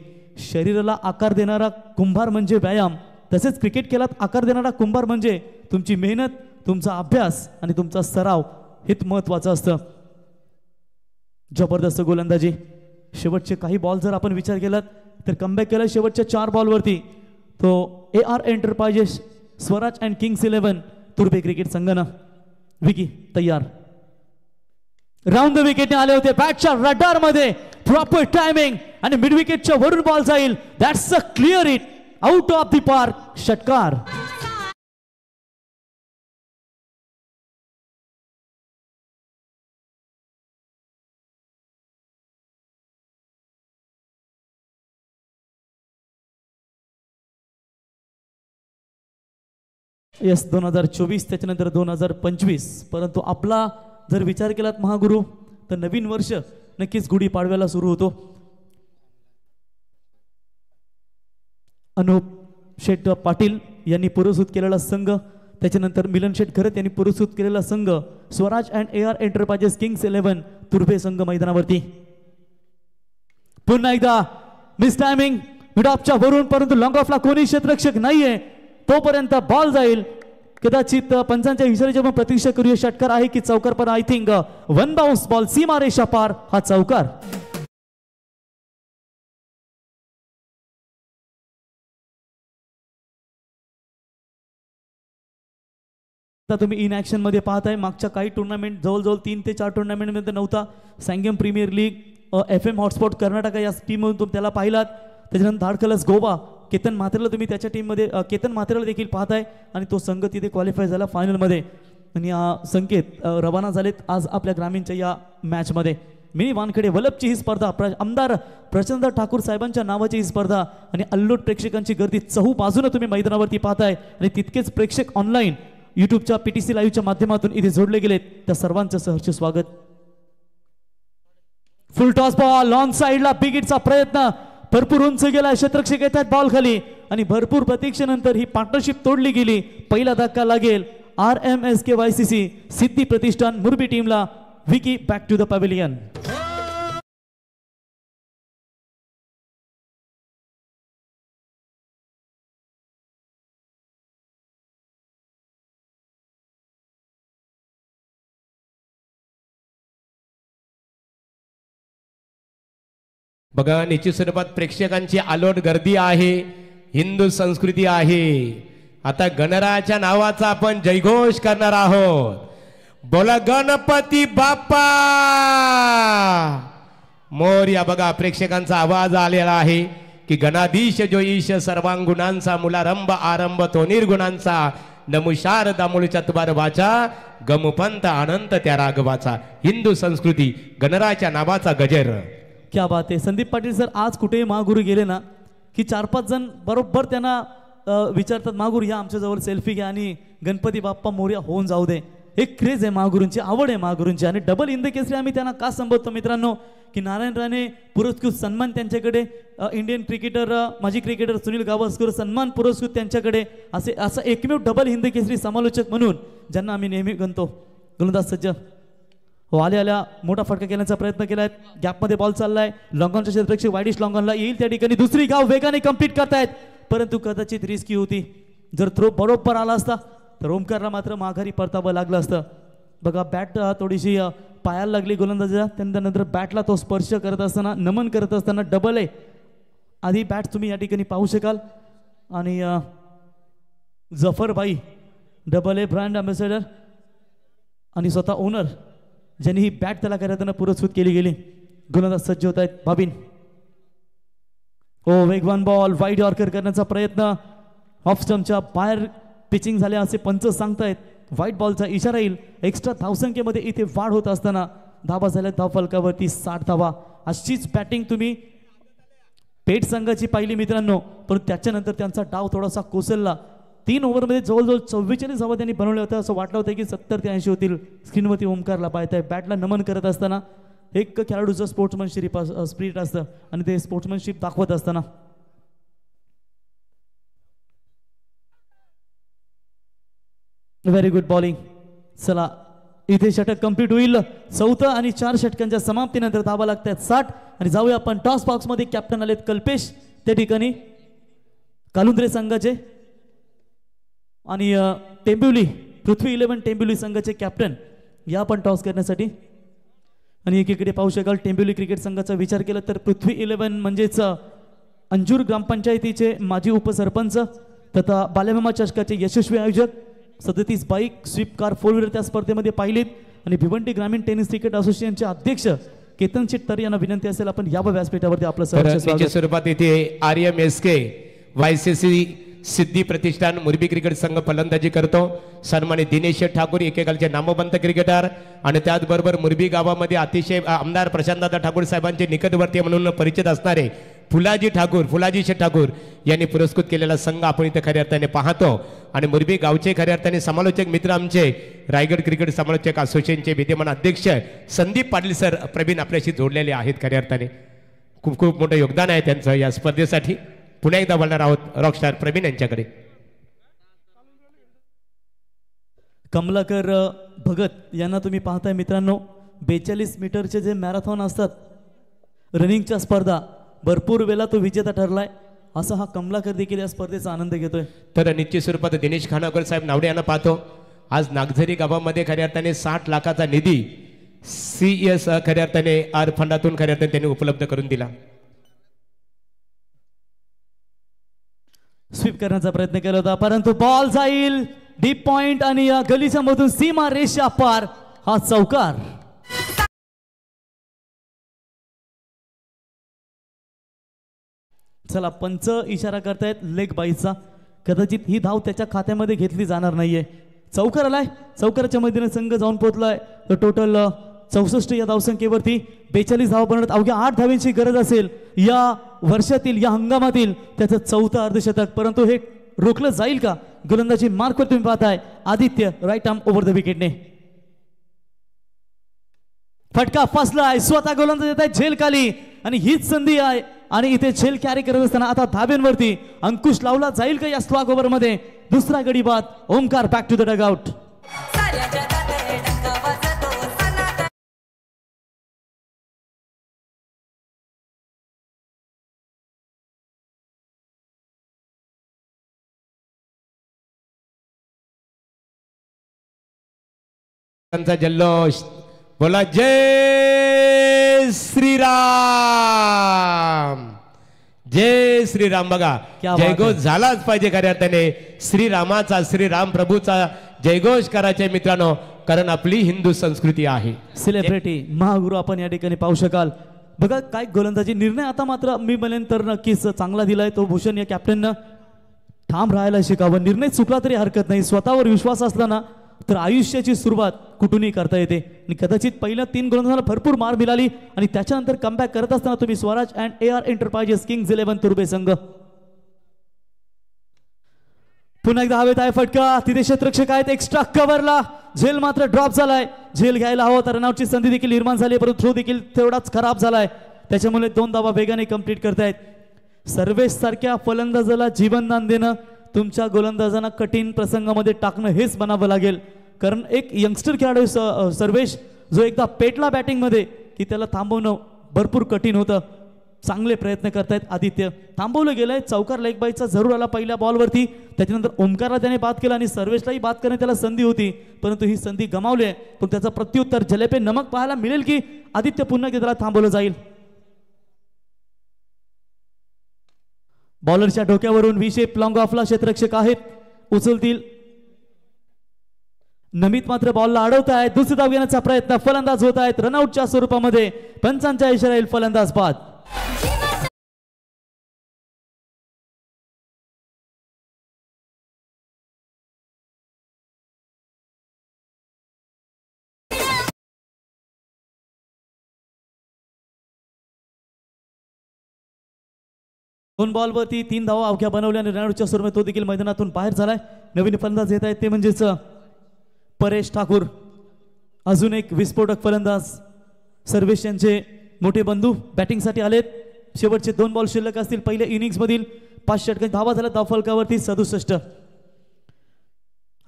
शरीराला आकार देणारा कुंभार म्हणजे व्यायाम तसेच क्रिकेट खेळात आकार देणारा कुंभार म्हणजे तुमची मेहनत, तुमचा अभ्यास आणि तुमचा सराव हेच महत्वाचं असतं. जबरदस्त गोलंदाजी. शेवटचे काही बॉल जर आपण विचार केलात तर कमबॅक केला शेवटच्या 4 बॉलवरती तो AR enterprises Swaraj and Kings 11 Turbhe cricket संघानं. विकी तयार. राऊंड द विकेटने आले होते. बॅटच्या रडार मध्ये प्रॉपर टायमिंग आणि मिड विकेटच्या वरून बॉल जाईल. That's a clear hit out of the park. षटकार. यस 2024 त्याच्यानंतर 2025. परंतु आपला जर विचार केलात महागुरु तर नवीन वर्ष नक्कीच गुढीपाडव्याला सुरू होतो. अनुप शेठ पाटील यांनी पुरस्कृत केलेला संघ त्याच्यानंतर मिलन शेठ खरत यांनी पुरस्कृत केलेला संघ Swaraj and AR enterprises kings 11 Turbhe संघ मैदानावरती. पुन्हा एकदा मिस टायमिंग मिड ऑफच्या वरून परंतु लॉंग ऑफला कोणी क्षेत्ररक्षक नाहीये तोपर्यंत बॉल जाईल. कदाचित पंचांच्या इशाऱ्याची आपण प्रतीक्षा करूया. षटकार आहे की चौकार पण आय थिंक 1 बाउन्स बॉल सीमा रेषा पार हा चौकार. आता तुम्ही इन ॲक्शन मध्ये पाहताय. मागच्या काही टुर्नामेंट जवळजवळ 3 ते 4 टुर्नामेंटमध्ये नव्हता. Sangam premier league, FM hotspot Karnataka या टीममधून तुम्ही त्याला पाहिलात. त्याच्यानंतर धाडकलस गोवा, केतन म्हात्रेला तुम्ही त्याच्या टीममध्ये केतन म्हात्रेला देखील पाहताय आणि तो संघ तिथे क्वालिफाय झाला फायनलमध्ये. आणि संकेत रवाना झालेत आज आपल्या ग्रामीणच्या या मॅचमध्ये. मिनी वानखेडे वलपची ही स्पर्धा, आमदार प्रचंड ठाकूर साहेबांच्या नावाची ही स्पर्धा आणि अल्लूट प्रेक्षकांची गर्दी चहू बाजूने तुम्ही मैदानावरती पाहताय आणि तितकेच प्रेक्षक ऑनलाईन यूट्यूबच्या PTC लाईव्हच्या माध्यमातून इथे जोडले गेलेत. त्या सर्वांचं सहर्ष स्वागत. फुल टॉस बॉल लॉन साईडला, बिग हिटचा प्रयत्न, भरपूर उंच गेला, क्षेत्ररक्षक येतात बॉल खाली आणि भरपूर प्रतीक्षेनंतर ही पार्टनरशिप तोडली गेली. पहिला धक्का लागेल RMSKYCC सिद्धी प्रतिष्ठान मुरबी टीमला. Vicky back to the pavilion. बघा निश्चित स्वरूपात प्रेक्षकांची आलोट गर्दी आहे, हिंदू संस्कृती आहे. आता गणरायाच्या नावाचा आपण जयघोष करणार आहोत. बोला गणपती बाप्पा मोरया. बघा प्रेक्षकांचा आवाज आलेला आहे की गणाधीश जो ईश सर्वांगुणांचा, मुलारंभ आरंभ तो निर्गुणांचा, नमुशार दामुळ चतुबार वाचा, गमुपंत अनंत त्या राघवाचा. हिंदू संस्कृती गणरायाच्या नावाचा गजर. क्या बात आहे. संदीप पाटील सर आज कुठेही महागुरू गेले ना की 4-5 जण बरोबर त्यांना विचारतात, महागुरू या आमच्याजवळ सेल्फी घ्या आणि गणपती बाप्पा मोरया होऊन जाऊ दे. एक क्रेज आहे महागुरूंची, आवड आहे महागुरूंची. आणि डबल हिंद केसरी आम्ही त्यांना का संबोधतो मित्रांनो की नारायण राणे पुरस्कृत सन्मान त्यांच्याकडे, इंडियन क्रिकेटर माजी क्रिकेटर सुनील गावस्कर सन्मान पुरस्कृत त्यांच्याकडे, असं एकमेव डबल हिंद केसरी समालोचक म्हणून ज्यांना आम्ही नेहमी गणतो. गोलंदाज सज्ज आल्या मोठा फटका केल्याचा प्रयत्न केलाय. गॅपमध्ये बॉल चाललाय, लॉंगॉनच्या क्षेत्ररक्षक वाईडिश लॉंगॉनला येईल त्या ठिकाणी. दुसरी गाव वेगाने कंप्लीट करतायत परंतु कदाचित रिस्की होती. जर थ्रो बरोबर आला असता तर ओमकारला मात्र माघारी परतावं लागलं असतं. बघा बॅट थोडीशी पायाला लागली गोलंदाजाच्या, त्यानंतर बॅटला तो स्पर्श करत असताना, नमन करत असताना डबल आहे. आधी बॅट तुम्ही या ठिकाणी पाहू शकाल. आणि जफरबाई डबल आहे, ब्रँड अँबॅसेडर आणि स्वतः ओनर ज्यांनी ही बॅट त्याला करताना पुरस्कृत केली गेली. गोलंदाज सज्ज होत आहेत बाबिन. ओ वेगवान बॉल, वाईड यॉर्कर करण्याचा प्रयत्न, ऑफ स्टंपच्या बाहेर पिचिंग झाले असे पंच सांगतायत. व्हाईट बॉलचा इशारा येईल. एक्स्ट्रा धावसंख्येमध्ये इथे वाढ होत असताना धावा झाल्या धाव फलकावरती 60 धावा. अशीच बॅटिंग तुम्ही पेठ संघाची पाहिली मित्रांनो, पण त्याच्यानंतर त्यांचा डाव थोडासा कोसळला. 3 ओव्हरमध्ये जवळजवळ 44 धावा त्यांनी बनवल्या होत्या. असं वाटलं होतं की 70 ते 80 होतील. स्क्रीनवरती ओमकारला पाहताय बॅटला नमन करत असताना. एक खेळाडूचं स्पोर्ट्समनशिप स्पिरिट असतं आणि ते स्पोर्ट्समनशिप दाखवत असताना. Very good bowling. चला इथे षटक कंप्लीट होईल. 4 आणि 4 षटकांच्या समाप्तीनंतर धावा लागतात 60. आणि जाऊया आपण टॉस बॉक्स मध्ये. कॅप्टन आलेत कल्पेश त्या ठिकाणी कालुंद्रे संघाचे आणि टेंबिवली पृथ्वी 11 टेंबिवली संघाचे कॅप्टन या आपण टॉस करण्यासाठी. आणि एकीकडे पाहू शकाल टेंबिवली क्रिकेट संघाचा विचार केला तर पृथ्वी 11 म्हणजेच अंजूर ग्रामपंचायतीचे माजी उपसरपंच तथा बालेमामा चषकाचे यशस्वी आयोजक, 37 बाईक स्वीप कार 4 व्हीलर त्या स्पर्धेमध्ये पाहिलीत. आणि भिवंडी ग्रामीण टेनिस क्रिकेट असोसिएशनचे अध्यक्ष केतन शेट्टर यांना विनंती असेल आपण या व्यासपीठावरती आपलं स्वरूपात इथे RMSKYCC सिद्धी प्रतिष्ठान मुरबी क्रिकेट संघ फलंदाजी करतो. सन्मानित दिनेश ठाकूर एकेकालचे नामवंत क्रिकेटर आणि त्याचबरोबर मुरबी गावामध्ये अतिशय आमदार प्रशांतदादा ठाकूर साहेबांचे निकटवर्ती म्हणून परिचित असणारे फुलाजी ठाकूर यांनी पुरस्कृत केलेला संघ आपण इथे खऱ्या अर्थाने पाहतो. आणि मुरबी गावचे खऱ्या अर्थाने समालोचक मित्र आमचे रायगड क्रिकेट समालोचक असोसिएशनचे विद्यमान अध्यक्ष संदीप पाटील सर प्रवीण आपल्याशी जोडलेले आहेत. खऱ्या अर्थाने खूप खूप मोठं योगदान आहे त्यांचं या स्पर्धेसाठी. पुन्हा एकदा बोलणार आहोत रॉकस्टार प्रवीण यांच्याकडे. कमलाकर भगत यांना तुम्ही पाहताय मित्रांनो. 42 मीटरचे जे मॅरेथॉन असतात रनिंगच्या स्पर्धा भरपूर वेळा तो विजेता ठरलाय. असा हा कमलाकर देखील या स्पर्धेचा आनंद घेतोय. तर निश्चित स्वरूपात दिनेश खानावकर साहेब नावडे यांना पाहतो. आज नागझरी गावामध्ये खऱ्या अर्थाने 60 लाखाचा निधी CS खऱ्या अर्थाने आर फंडातून खऱ्या अर्थाने त्यांनी उपलब्ध करून दिला. स्वीप करण्याचा प्रयत्न केला होता परंतु बॉल जाईल डीप पॉइंट आणि या गलीच्या मधून सीमा रेषा पार हा चौकार. चला पंच इशारा करतायत लेग बाईचा. कदाचित ही धाव त्याच्या खात्यामध्ये घेतली जाणार नाहीये. चौकार आलाय. चौकाराच्या मदतीने संघ जाऊन पोहोचलाय. तर टोटल 64 या धावसंख्येवरती 42 धावा बनवत अवघ्या 8 धावांची गरज असेल या वर्षातील या हंगामातील. त्याचं चौथं अर्धशतक, परंतु हे रोखलं जाईल का? गोलंदाजी मार्कवर तुम्ही पाहताय Aditya right arm over the विकेटने. फटका फसलाय. स्वतः गोलंदाज येत आहे झेल खाली आणि हीच संधी आहे. आणि इथे झेल कॅरी करत असताना आता धाब्यांवरती अंकुश लावला जाईल का या स्ट्रॉक ओव्हर मध्ये? दुसरा गडी बाद. Omkar back to the dugout. जल्लोष बोला जय श्रीराम. जय श्रीराम. बघा जयघोष झालाच पाहिजे खऱ्या अर्थाने. श्रीरामाचा श्रीराम प्रभूचा जयघोष करायचे मित्रांनो, कारण आपली हिंदू संस्कृती आहे. सेलिब्रिटी महागुरु आपण या ठिकाणी पाहू शकाल. बघा काय गोलंदाजी निर्णय आता मात्र मी म्हणेन तर नक्कीच चांगला दिलाय. तो भूषण या कॅप्टननं ठाम राहायला शिकावं. निर्णय चुकला तरी हरकत नाही. स्वतःवर विश्वास असला ना तर आयुष्याची सुरुवात कुठूनही करता येते. आणि कदाचित पहिल्या 3 गोलंदाजांना भरपूर मार मिळाली आणि त्याच्यानंतर कमबॅक करत असताना तुम्ही Swaraj and AR enterprises kings 11 तुर्बे संघ. पुन्हा एकदा हवेत आहे फटका. तिथे क्षेत्ररक्षक आहेत एक्स्ट्रा कव्हरला. झेल मात्र ड्रॉप झालाय. झेल घ्यायला हवं तर रनआउटची संधी देखील निर्माण झाली, परंतु थ्रो देखील तेवढाच खराब झालाय. त्याच्यामुळे 2 धावा वेगाने कंप्लीट करतायत. सर्वेश सारख्या फलंदाजाला जीवनदान देणं, तुमच्या गोलंदाजांना कठीण प्रसंगामध्ये टाकणं हेच बनावं लागेल. कारण एक यंगस्टर खेळाडू सर्वेश जो एकदा पेटला बॅटिंग मध्ये की त्याला थांबवणं भरपूर कठीण होतं. चांगले प्रयत्न करतायत आदित्य. थांबवलं गेलंय. चौकार लेग बाईचा जरूर आला पहिल्या बॉलवरती. त्याच्यानंतर ओमकारला त्याने बाद केला आणि सर्वेशलाही बाद करण्यात त्याला संधी होती, परंतु ही संधी गमावली आहे. पण त्याचा प्रत्युत्तर जलेपे नमक पाहायला मिळेल की आदित्य पुन्हा त्याला थांबवलं जाईल. बॉलरच्या डोक्यावरून विशेप लॉंग ऑफला क्षेत्ररक्षक आहेत, उचलतील. नमित मात्र बॉलला अडवत आहेत. दुसरी धाव घेण्याचा प्रयत्न. फलंदाज होत आहेत रनआउटच्या स्वरूपामध्ये. पंचांच्या इशारा येईल फलंदाज बाद. दोन बॉलवरती 3 धावा अवघ्या बनवल्या आणि रनआउटच्या स्वरूपात तो देखील मैदानातून बाहेर झालाय. नवीन फलंदाज येत आहेत ते म्हणजेच परेश ठाकूर. अजून एक विस्फोटक फलंदाज सर्वेश यांचे मोठे बंधू बॅटिंगसाठी आलेत. शेवटचे 2 बॉल शिल्लक असतील पहिल्या इनिंग्स मधील. 5 षटकांची धावा झाल्या धावफलकावरती 67.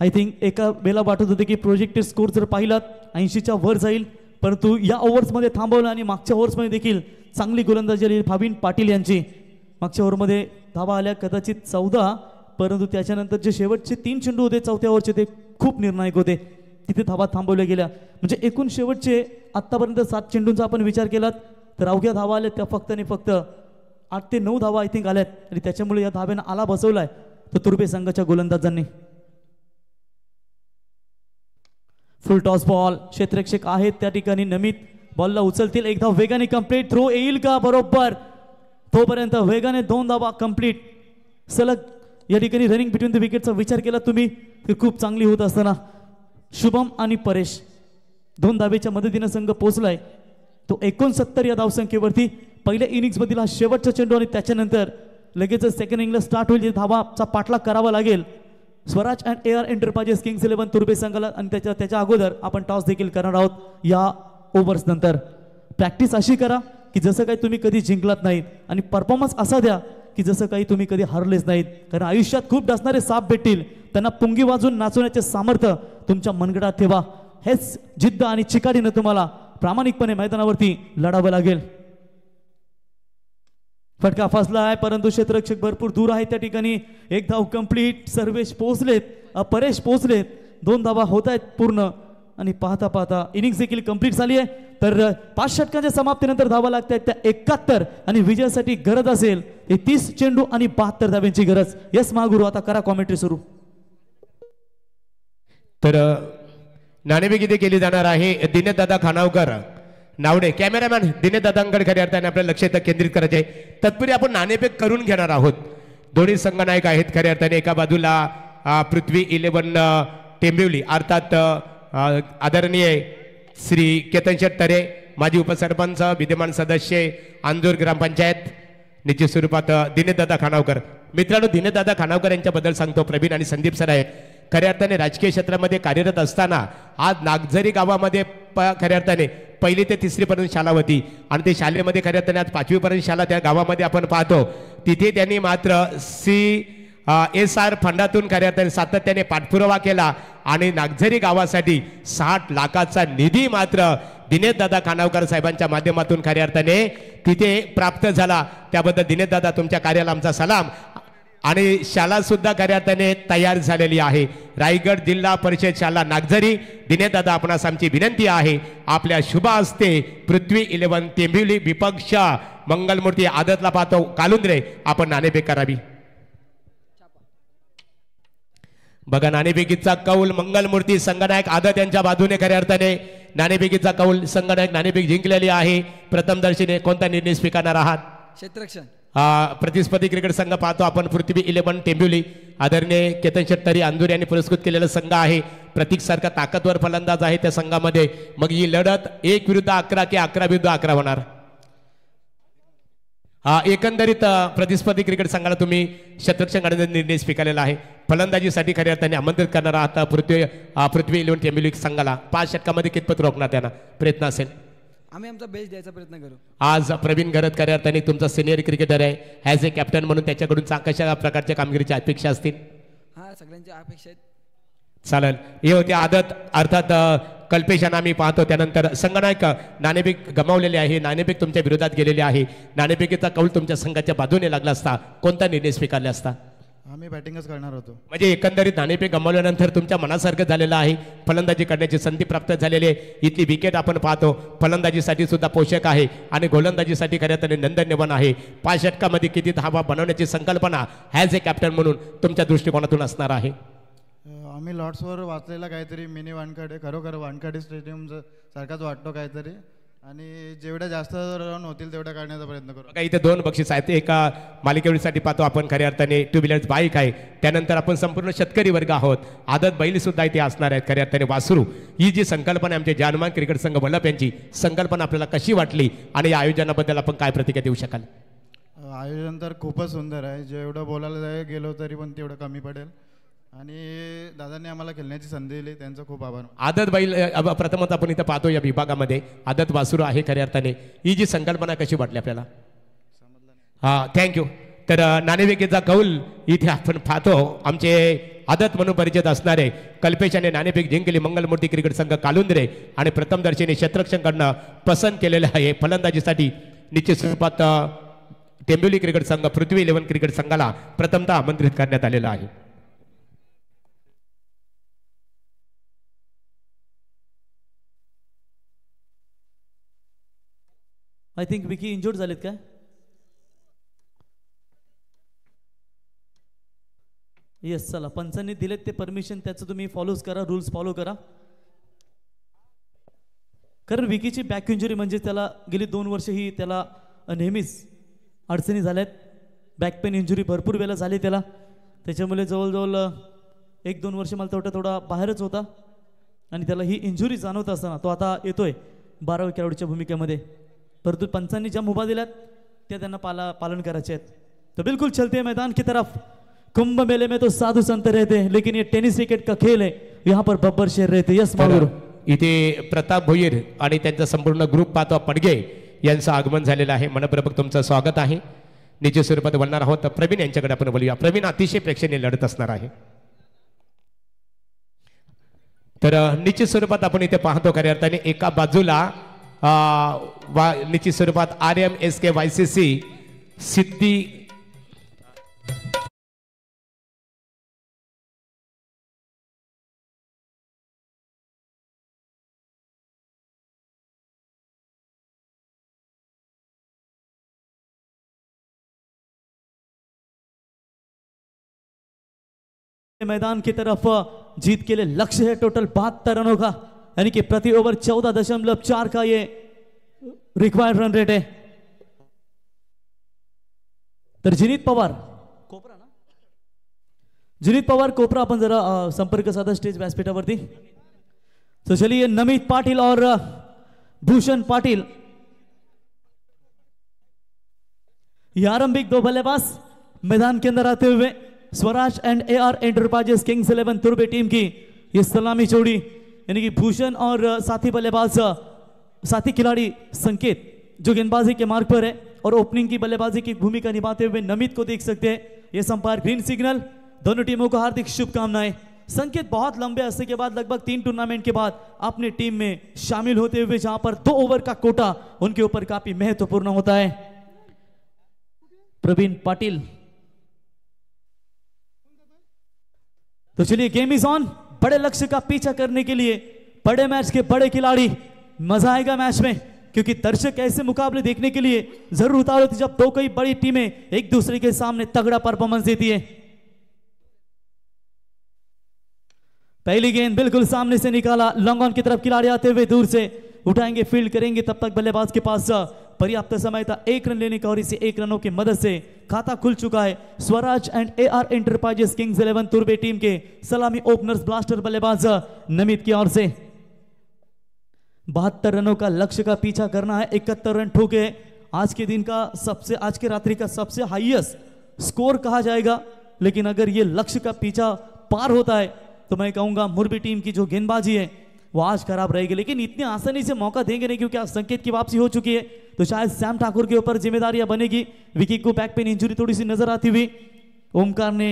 आय थिंक एका वेळेला वाटत होते की प्रोजेक्टेड स्कोर जर पाहिलात 80च्या वर जाईल, परंतु या ओव्हर्समध्ये थांबवलं आणि मागच्या ओव्हर्समध्ये देखील चांगली गोलंदाजी आली भाविन पाटील यांची. मागच्या ओव्हरमध्ये धावा आल्या कदाचित 14, परंतु त्याच्यानंतर जे शेवटचे 3 चेंडू होते चौथ्या ओव्हरचे ते खूप निर्णायक होते. तिथे धावा थांबवल्या गेल्या. म्हणजे एकूण शेवटचे आतापर्यंत 7 चेंडूंचा आपण विचार केलात तर अवघ्या धावा आल्या त्या फक्त आणि फक्त 8 ते 9 धावा आय थिंक आल्यात. आणि त्याच्यामुळे या धाब्यानं आला बसवलाय तो तुर्बे संघाच्या गोलंदाजांनी. फुल टॉस बॉल. क्षेत्ररक्षक आहेत त्या ठिकाणी नमित बॉलला उचलतील. एक धाव वेगाने कंप्लीट. थ्रो येईल का? बरोबर. तोपर्यंत वेगाने 2 धावा कंप्लीट. सलग या ठिकाणी रनिंग बिटवीन द विकेटचा विचार केला तुम्ही की खूप चांगली होत असताना शुभम आणि परेश 2 धावेच्या मदतीने संघ पोहोचलाय. तो 69 या धावसंख्येवरती. पहिल्या इनिंग्स मधील हा शेवटचा चेंडू आणि त्याच्यानंतर लगेच सेकंड इनिंगला स्टार्ट होईल. धावाचा पाठलाग करावा लागेल Swaraj and AR enterprises kings 11 तुर्बे संघाला. आणि त्याच्या अगोदर आपण टॉस देखील करणार आहोत या ओव्हर्स नंतर. प्रॅक्टिस अशी करा की जसं काही तुम्ही कधी जिंकलात नाहीत आणि परफॉर्मन्स असा द्या की जसं काही तुम्ही कधी हरलेच नाहीत. कारण आयुष्यात खूप डसणारे साप भेटतील, त्यांना पुंगी वाजून नाचवण्याचे सामर्थ्य तुमच्या मनगटात ठेवा. हेच जिद्द आणि चिकाटीनं तुम्हाला प्रामाणिकपणे मैदानावरती लढावं लागेल. फटका फसला आहे परंतु क्षेत्ररक्षक भरपूर दूर आहे त्या ठिकाणी. 1 धाव कंप्लीट. सर्वेश पोहोचलेत, परेश पोहोचलेत. 2 धावा होत आहेत पूर्ण आणि पाहता पाहता इनिंग्स देखील कंप्लीट झाली आहे. तर 5 षटकांच्या समाप्तीनंतर धावा लागतात त्या 71 आणि विजयासाठी गरज असेल ते 30 चेंडू आणि 72 धाव्यांची गरज. यस महागुरु आता करा कॉमेंट्री सुरू. तर नाणेफेक इथे केली जाणार आहे दिनेशदादा खानावकर नावडे. कॅमेरामॅन दिनेशदादांकडे खऱ्या अर्थाने आपलं लक्ष इथं केंद्रित करायचे आहे. तत्पूर्वी आपण नाणेफेक करून घेणार आहोत. दोन्ही संघ नायक आहेत खऱ्या अर्थाने. एका बाजूला पृथ्वी 11 टेंबिवली अर्थात आदरणीय श्री केतन शेठ तरे माजी उपसरपंच विद्यमान सदस्य अंजूर ग्रामपंचायत निश्चित स्वरूपात दिनेशदादा खानावकर. मित्रांनो दिनेशदादा खानावकर यांच्याबद्दल सांगतो. प्रवीण आणि संदीप सर आहेत. खऱ्या अर्थाने राजकीय क्षेत्रामध्ये कार्यरत असताना आज नागझरी गावामध्ये खऱ्या अर्थाने 1ली ते 3री पर्यंत शाळा होती आणि ते शाळेमध्ये खऱ्या अर्थाने आज 5वी पर्यंत शाळा त्या गावामध्ये आपण पाहतो. तिथे त्यांनी मात्र CSR फंडातून खऱ्या अर्थाने सातत्याने पाठपुरावा केला आणि नागझरी गावासाठी 60 लाखाचा निधी मात्र दिनेशदादा खानावकर साहेबांच्या माध्यमातून खऱ्या अर्थाने तिथे प्राप्त झाला. त्याबद्दल दिनेशदादा तुमच्या कार्याला आमचा सलाम. आणि शाळा सुद्धा खऱ्या अर्थाने तयार झालेली आहे. रायगड जिल्हा परिषद शाळा नागझरी. दिनेशदादा आपणास आमची विनंती आहे आपल्या शुभ हस्ते पृथ्वी 11 टेंबिवली विपक्ष मंगलमूर्ती आदतला पाहतो कालुंद्रे आपण नाणेफेक करावी. बघा नाणेफेकीचा कौल मंगलमूर्ती संगनायक आदत यांच्या बाजूने खऱ्या अर्थाने नाणेफेकीचा कौल संगनायक नाणेफेक जिंकलेली आहे. प्रथम दर्शनी कोणता निर्णय स्वीकारणार आहात? क्षेत्ररक्षण. प्रतिस्पर्धी क्रिकेट संघ पाहतो आपण पृथ्वी 11 टेंबिवली आदरणीय केतन शेठ तरे अंजूर यांनी पुरस्कृत केलेला संघ आहे. प्रतीक सारखा ताकदवर फलंदाज आहे त्या संघामध्ये. मग ही लढत 1 विरुद्ध 11 की 11 विरुद्ध 11 होणार? एकंदरीत प्रतिस्पर्धी क्रिकेट संघाला तुम्ही क्षेत्ररक्षण करण्याचा निर्णय स्वीकारलेला आहे. फलंदाजीसाठी खऱ्या अर्थाने आमंत्रित करणार आहात पृथ्वी 11 टेंबिवली संघाला. 5 षटकामध्ये कितपत रोखणार त्यांना प्रयत्न असेल? आम्ही आमचा बेस्ट द्यायचा प्रयत्न करू. आज प्रवीण घरत खऱ्या अर्थाने तुमचा सिनियर क्रिकेटर आहे. ॲज ए कॅप्टन म्हणून त्याच्याकडून कशा प्रकारच्या कामगिरीची अपेक्षा असतील? सगळ्यांच्या अपेक्षा आहेत. चालेल. हे होते आदत अर्थात कल्पेश यांना आम्ही पाहतो. त्यानंतर संगनायक नाणेफेक गमावलेले आहे. नाणेफेक तुमच्या विरोधात गेलेले आहे. नाणेफेकीचा कौल तुमच्या संघाच्या बाजूने लागला असता कोणता निर्णय स्वीकारला असता? आम्ही बॅटिंगच करणार होतो. म्हणजे एकंदरीत नाणेफेक गमावल्यानंतर तुमच्या मनासारखं झालेलं आहे. फलंदाजी करण्याची संधी प्राप्त झालेली आहे. इथली विकेट आपण पाहतो फलंदाजीसाठी सुद्धा पोषक आहे आणि गोलंदाजीसाठी खऱ्या अर्थाने नंदनवन आहे. 5 षटकामध्ये किती धावा बनवण्याची संकल्पना ॲज ए कॅप्टन म्हणून तुमच्या दृष्टिकोनातून असणार आहे? आम्ही लॉट्सवर वाचलेला काहीतरी मिनी वानखडे खरोखर वानखडे स्टेडियम सारखाच वाटतो काहीतरी आणि जेवढ्या जास्त रन होतील तेवढ्या काढण्याचा प्रयत्न करू. बघा इथे 2 बक्षीस आहेत. एका मालिकेसाठी पाहतो आपण खऱ्या अर्थाने 2 व्हीलर्स बाईक आहे. त्यानंतर आपण संपूर्ण शेतकरी वर्ग आहोत. आदत बैल सुद्धा इथे असणार आहेत खऱ्या अर्थाने वासरू. ही जी संकल्पना आमचे जानमान क्रिकेट संघ वल्लभ यांची संकल्पना आपल्याला कशी वाटली आणि या आयोजनाबद्दल आपण काय प्रतिक्रिया देऊ शकाल? आयोजन तर खूपच सुंदर आहे. जेवढं बोलायला गेलो तरी पण तेवढं कमी पडेल आणि दादांनी आम्हाला खेळण्याची संधी दिली त्यांचा खूप आभार. आदत बैल प्रथमच आपण इथं पाहतो या विभागामध्ये आदत वासुरू आहे खऱ्या अर्थाने. ही जी संकल्पना कशी वाटली आपल्याला? थँक्यू. तर नाणेफेकीचा कौल इथे आपण पाहतो. आमचे आदत म्हणून परिचित असणारे कल्पेश आणि नाणेफेक जिंकली मंगलमूर्ती क्रिकेट संघ कालुंद्रे आणि प्रथम दर्शनी क्षेत्ररक्षण करणं पसंत केलेलं आहे. फलंदाजीसाठी निश्चित स्वरूपात टेंबिवली क्रिकेट संघ पृथ्वी 11 क्रिकेट संघाला प्रथमतः आमंत्रित करण्यात आलेलं आहे. आय थिंक विकी इंजोर्ड झालेत काय? येस. चला पंचांनी दिलेत ते परमिशन त्याचं तुम्ही फॉलोज करा. रूल्स फॉलो करा. कारण विकीची बॅक इंजुरी म्हणजे त्याला गेली 2 वर्ष ही त्याला नेहमीच अडचणी झाल्यात. बॅक पेन इंजुरी भरपूर वेळेला झाली त्याला. त्याच्यामुळे जवळजवळ 1-2 वर्ष मला थोडा बाहेरच होता आणि त्याला ही इंजुरी जाणवत असताना तो आता येतोय 12व्या खेळाडूच्या भूमिकेमध्ये. परंतु पंचांनी ज्या मुभा दिल्यात त्या त्यांना पालन करायचे आहेत. तो बिल्कुल चलते मैदान की तरफ. कुंभ मेले में तो साधु संत रहते हैं लेकिन ये टेनिस विकेट का खेल है. यहाँ पर बब्बर शेर रहते. यस मालूर. इथे प्रताप भोईर आणि त्यांचा संपूर्ण ग्रुप पाहतो पडगे यांचं आगमन झालेलं आहे. मनपूर्वक तुमचं स्वागत आहे. निश्चित स्वरूपात बोलणार आहोत प्रवीण यांच्याकडे आपण बोलूया. प्रवीण अतिशय प्रेक्षणीय लढत असणार आहे. तर निश्चित स्वरूपात आपण इथे पाहतो खऱ्या अर्थाने एका बाजूला निश्चित स्वरूपात RMSK YCC सिद्धी मैदान की तरफ जीत के लिए लक्ष्य है टोटल 72 रनों का, यानी कि प्रति ओवर 14.4 का ये रिक्वायर्ड रन रेट है। तर जिनीत पवार कोपरा ना, जिनीत पवार कोपरा आपण जरा संपर्क साधा स्टेज व्यासपीठावरती। तो चलिए नमित पाटिल और भूषण पाटिल ये आरंभिक दो बल्लेबाज मैदान के अंदर आते हुए Swaraj and AR enterprises kings 11 Turbe team की ये सलामी जोड़ी, यानी कि भूषण और साथी बल्लेबाज साथी खिलाड़ी संकेत जो गेंदबाजी के मार्ग पर है और ओपनिंग की बल्लेबाजी की भूमिका निभाते हुए नमित को देख सकते हैं। ये संपार ग्रीन सिग्नल, दोनों टीमों को हार्दिक शुभकामनाएं। संकेत बहुत लंबे अरसे के बाद लगभग 3 टूर्नामेंट के बाद अपनी टीम में शामिल होते हुए जहां पर 2 ओवर का कोटा उनके ऊपर काफी महत्वपूर्ण होता है। प्रवीण पाटिल, तो चलिए गेम इज ऑन। बड़े लक्ष्य का पीछा करने के लिए बड़े मैच के बड़े खिलाड़ी, मजा आएगा मैच में, क्योंकि दर्शक ऐसे मुकाबले देखने के लिए जरूर उतार होती जब दो कई बड़ी टीमें एक दूसरे के सामने तगड़ा परफॉर्मेंस देती है। पहली गेंद बिल्कुल सामने से निकाला, लॉन्ग ऑन की तरफ खिलाड़ी आते हुए दूर से उठाएंगे, फील्ड करेंगे, तब तक बल्लेबाज के पास पर्याप्त समय था 1 रन लेने का और इसे 1 रनों की मदद से खाता खुल चुका है। Swaraj and AR enterprises kings 11 Turbe team के सलामी ओपनर्स ब्लास्टर बल्लेबाज नमित की ओर से 72 रनों का लक्ष्य का पीछा करना है। 71 रन ठोके आज के दिन का आज के रात्रि का सबसे हाईएस्ट स्कोर कहा जाएगा, लेकिन अगर ये लक्ष्य का पीछा पार होता है तो मैं कहूंगा मुरबी टीम की जो गेंदबाजी है वो आज खराब रहेगी, लेकिन इतनी आसानी से मौका देंगे नहीं क्योंकि आज संकेत की वापसी हो चुकी है, तो शायद सैम ठाकुर के ऊपर जिम्मेदारियां बनेगी। विकी को बैक पेन इंजरी थोड़ी सी नजर आती हुई, ओमकार ने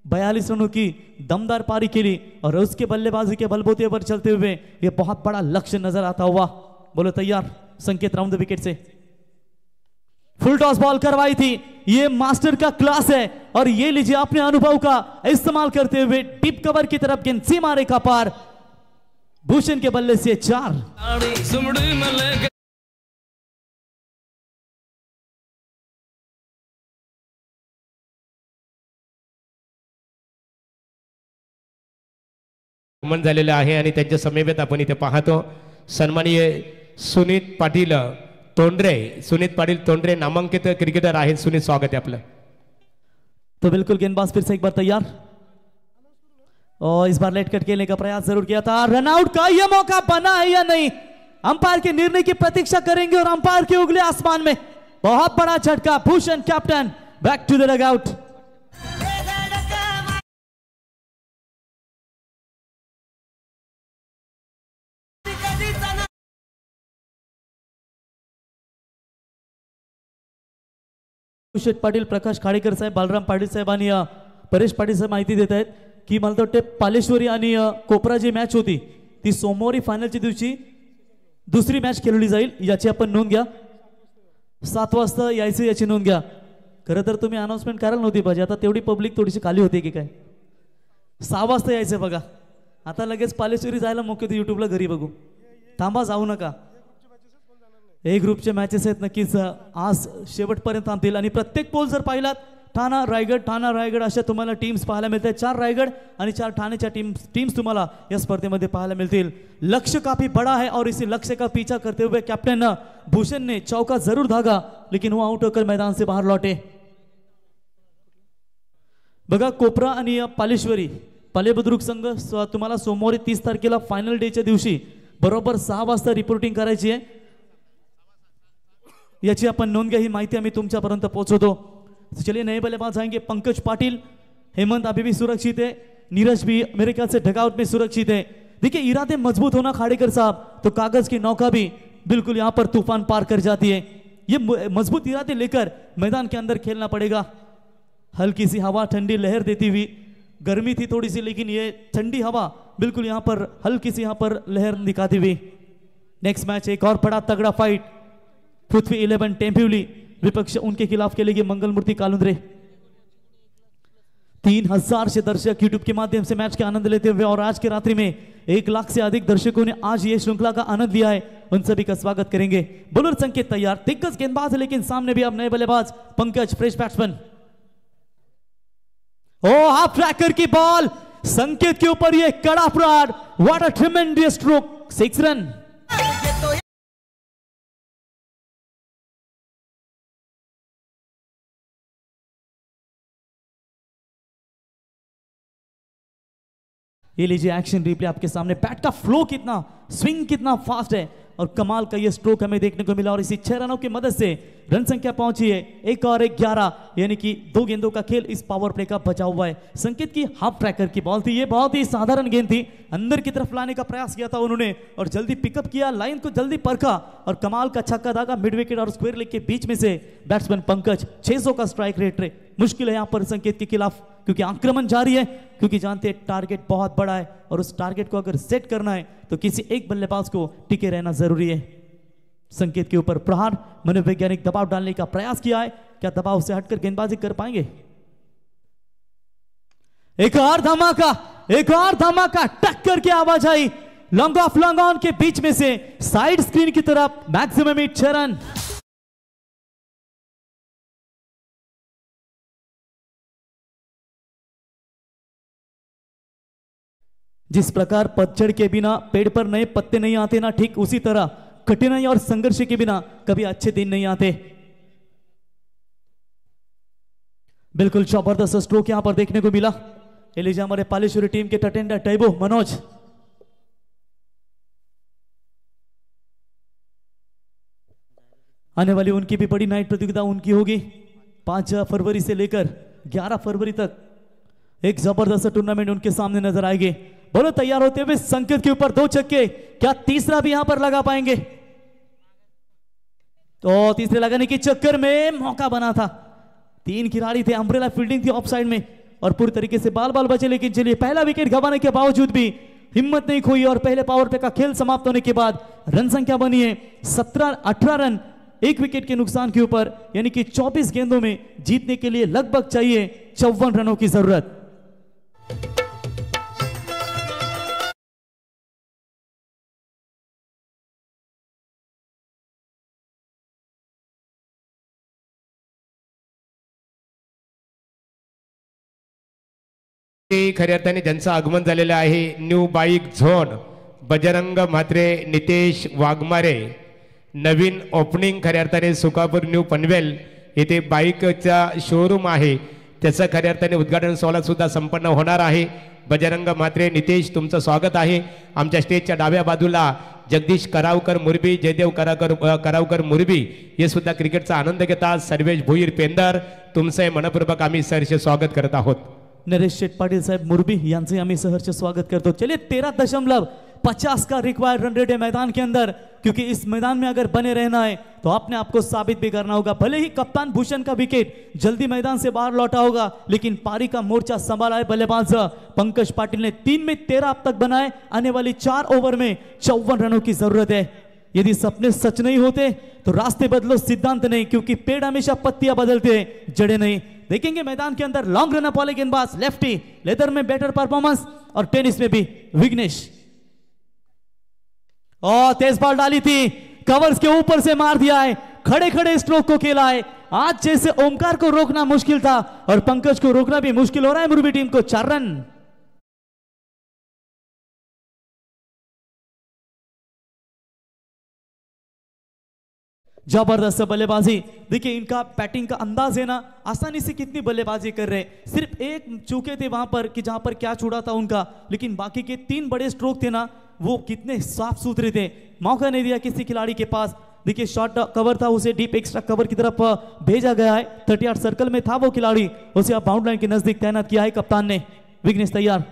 42 रनों की दमदार पारी खेली और उसके बल्लेबाजी के बलबूते पर चलते हुए ये बहुत बड़ा लक्ष्य नजर आता हुआ। बोलो तैयार, संकेत राउंड द विकेट से फुल टॉस बॉल करवाई थी। ये मास्टर का क्लास है और ये लीजिए अपने अनुभव का इस्तेमाल करते हुए डीप कवर की तरफ गेंद सीमा रेखा पार, भूषण के बल्ले से 4। आगमन झालेलं आहे आणि त्यांच्या समेत आपण इथे पाहतो सन्माननीय सुनीत पाटील तोंडरे, सुनीत पाटील तोंडरे नामांकित क्रिकेटर आहेत। सुनीत, स्वागत है आपलं। तो बिल्कुल गेंदबाज फिर से एक बार तैयार और इस बार लेट कट खेलने का प्रयास जरूर किया था। रनआउट का यह मौका बना है या नहीं, अंपायर के निर्णय की प्रतीक्षा करेंगे और अंपायर के उगले आसमान में बहुत बड़ा झटका। Bhushan captain back to the dugout. Bhushan Patil, Prakash Khadekar साहेब, बालराम पाटील साहेब आणि परेश पाटील साहेब माहिती देत आहेत की मला वाटते पालेश्वरी आणि कोपरा जी मॅच होती ती सोमवारी फायनलच्या दिवशी दुसरी मॅच खेळली जाईल, याची आपण नोंद घ्या। 7 वाजता यायचं याची नोंद घ्या। खरं तर तुम्ही अनाउन्समेंट करायला नव्हती पाहिजे, आता तेवढी पब्लिक थोडीशी खाली होती की काय। 6 वाजता यायचं बघा, आता लगेच पालेश्वरी जायला मोकळे होते युट्यूबला घरी बघू, थांबा जाऊ नका। ए ग्रुपचे मॅचेस आहेत नक्कीच आज शेवटपर्यंत थांबतील आणि प्रत्येक पोल जर पाहिलात ठाणा रायगड अशा तुम्हाला टीम्स पाहायला मिळतात। 4 रायगड आणि 4 ठाणेच्या टीम्स तुम्हाला या स्पर्धेमध्ये पाहायला मिळतील। लक्ष्य काफी बड़ा है और इसी लक्ष्य का पीछा करते हुए कैप्टन भूषण ने चौका जरूर दागा, लेकिन वो आउट होकर मैदान से बाहर लौटे। बघा कोपरा आणि पालेश्वरी पालेबुद्रुक संघ तुम्हाला सोमवारी 30 तारखेला फायनल डेच्या दिवशी बरोबर 6 वाजता रिपोर्टिंग करायची आहे, याची आपण नोंद घ्या। ही माहिती आम्ही तुमच्यापर्यंत पोहोचवतो। तो चलिए नए बल्लेबाज आएंगे। पंकज पाटिल, हेमंत अभी भी सुरक्षित है, नीरज भी मेरे ख्याल से डगआउट में सुरक्षित है। देखिए इरादे मजबूत होना खाड़ेकर साहब, तो कागज की नौका भी बिल्कुल यहाँ पर तूफान पार कर जाती है। ये मजबूत इरादे लेकर मैदान के अंदर खेलना पड़ेगा। हल्की सी हवा ठंडी लहर देती हुई, गर्मी थी थोड़ी सी लेकिन ये ठंडी हवा बिल्कुल यहाँ पर हल्की सी यहाँ पर लहर दिखाती हुई। नेक्स्ट मैच एक और बड़ा तगड़ा फाइट, पृथ्वी 11 टेम्प्यूली विपक्ष उनके खिलाफ खेलेगी मंगलमूर्ति कालुंद्रे। 3000 से दर्शक यूट्यूब के माध्यम से मैच का आनंद लेते हुए और आज की रात्रि में 1 लाख से अधिक दर्शकों ने आज ये श्रृंखला का आनंद लिया है, उन सभी का स्वागत करेंगे। बॉलर संकेत तैयार, दिग्गज गेंदबाज है लेकिन सामने भी अब नए बल्लेबाज पंकज, फ्रेश बैट्समैन। ओ हाफ ट्रैकर की बॉल संकेत के ऊपर ये कड़ा प्रहार, what a tremendous stroke, 6 run. ये लीजिए एक्शन रिप्ले आपके सामने, बैट का फ्लो कितना, स्विंग कितना फास्ट है और कमाल का ये स्ट्रोक हमें देखने को मिला और इसी 6 रनों की मदद से रन संख्या पहुंची है 1 और 1 11, यानी कि 2 गेंदों का खेल इस पावर प्ले का बचा हुआ है। संकेत की हाफ ट्रैकर की बॉल थी, ये बहुत ही साधारण गेंद थी, अंदर की तरफ लाने का प्रयास किया था उन्होंने और जल्दी पिकअप किया, लाइन को जल्दी परखा और कमाल का छक्का दागा मिड विकेट और स्क्वायर लेग के बीच में से बैट्समैन पंकज 600 का स्ट्राइक रेट मुश्किल है यहाँ पर संकेत के खिलाफ, क्योंकि आक्रमण जारी है, क्योंकि जानते हैं टारगेट बहुत बड़ा है और उस टारगेट को अगर सेट करना है तो किसी एक बल्लेबाज को टिके रहना जरूरी है। संकेत के ऊपर प्रहार, मनोवैज्ञानिक दबाव डालने का प्रयास किया है, क्या दबाव से हटकर गेंदबाजी कर पाएंगे? एक और धमाका, टक्कर की आवाज आई, लॉन्ग ऑफ लॉन्ग ऑन के बीच में से साइड स्क्रीन की तरफ, मैक्सिमम 6 रन। जिस प्रकार पतझड़ के बिना पेड़ पर नए पत्ते नहीं आते ना, ठीक उसी तरह कठिनाई और संघर्ष के बिना कभी अच्छे दिन नहीं आते। बिल्कुल जबरदस्त स्ट्रोक यहां पर देखने को मिला। लीजिए हमारे पालेश्वरी टीम के टटेंडर टैबो मनोज, आने वाली उनकी भी बड़ी नाइट प्रतियोगिता उनकी होगी 5 फरवरी से लेकर 11 फरवरी तक, एक जबरदस्त टूर्नामेंट उनके सामने नजर आएगी। बोलो तैयार होते हुए संकेत के ऊपर 2 छक्के, क्या तीसरा भी यहां पर लगा पाएंगे? तो तीसरे लगाने के चक्कर में मौका बना था, 3 खिलाड़ी थे, अम्ब्रेला फील्डिंग थी ऑफ साइड में और पूरी तरीके से बाल बचे, लेकिन चलिए पहला विकेट गंवाने के बावजूद भी हिम्मत नहीं खोई और पहले पावर प्ले का खेल समाप्त होने के बाद रन संख्या बनी है 18 रन, 1 विकेट के नुकसान के ऊपर, यानी कि 24 गेंदों में जीतने के लिए लगभग चाहिए 54 रनों की जरूरत। खऱ्या अर्थाने ज्यांचं आगमन झालेलं आहे, new bike zone, Bajrang Mhatre, Nitesh Waghmare, नवीन ओपनिंग खऱ्या अर्थाने सुकापूर न्यू पनवेल येथे बाईकचा शोरूम आहे, त्याचं खऱ्या अर्थाने उद्घाटन सोहळा सुद्धा संपन्न होणार आहे। बजरंग म्हात्रे, नितेश तुमचं स्वागत आहे। आमच्या स्टेजच्या डाव्या बाजूला जगदीश करावकर मुरबी, जयदेव करावकर मुरबी हे सुद्धा क्रिकेटचा आनंद घेतात। सर्वेश भोईर पेंदर, तुमचे मनपूर्वक आम्ही सहर्ष स्वागत करत आहोत। नरेश शेठ पाटील साहब मुरबी यांचे आम्ही सहर्ष स्वागत करते। चलिए 13.50 का रिक्वायर्ड रन रेट है मैदान के अंदर, क्योंकि इस मैदान में अगर बने रहना है तो आपने आपको साबित भी करना होगा। भले ही कप्तान भूषण का विकेट जल्दी मैदान से बाहर लौटा होगा, लेकिन पारी का मोर्चा संभाला है बल्लेबाज पंकज पाटिल ने। 3 में 13 अब तक बनाए, आने वाली 4 ओवर में 54 रनों की जरूरत है। यदि सपने सच नहीं होते तो रास्ते बदलो, सिद्धांत नहीं, क्योंकि पेड़ हमेशा पत्तियां बदलते हैं, जड़े नहीं। देखेंगे मैदान के अंदर लॉन्ग रन अप वाले गेंदबाज लेफ्टी, लेदर में बेटर परफॉर्मेंस और टेनिस में भी विघ्नेश। और तेज बॉल डाली थी, कवर्स के ऊपर से मार दिया है, खड़े खड़े स्ट्रोक को खेला है। आज जैसे ओमकार को रोकना मुश्किल था और पंकज को रोकना भी मुश्किल हो रहा है मुरबी टीम को। 4 रन। जबरदस्त बल्लेबाजी, देखिए इनका बैटिंग का अंदाज है ना, आसानी से कितनी बल्लेबाजी कर रहे हैं। सिर्फ एक चूके थे वहां पर कि जहां पर क्या छुड़ा था उनका, लेकिन बाकी के 3 बड़े स्ट्रोक थे ना, वो कितने साफ सुथरे थे। मौका नहीं दिया किसी खिलाड़ी के पास। देखिए शॉर्ट कवर था, उसे डीप एक्स्ट्रा कवर की तरफ भेजा गया है। 38 सर्कल में था वो खिलाड़ी, उसे अब बाउंड लाइन के नजदीक तैनात किया है कप्तान ने। विघ्नेश तैयार।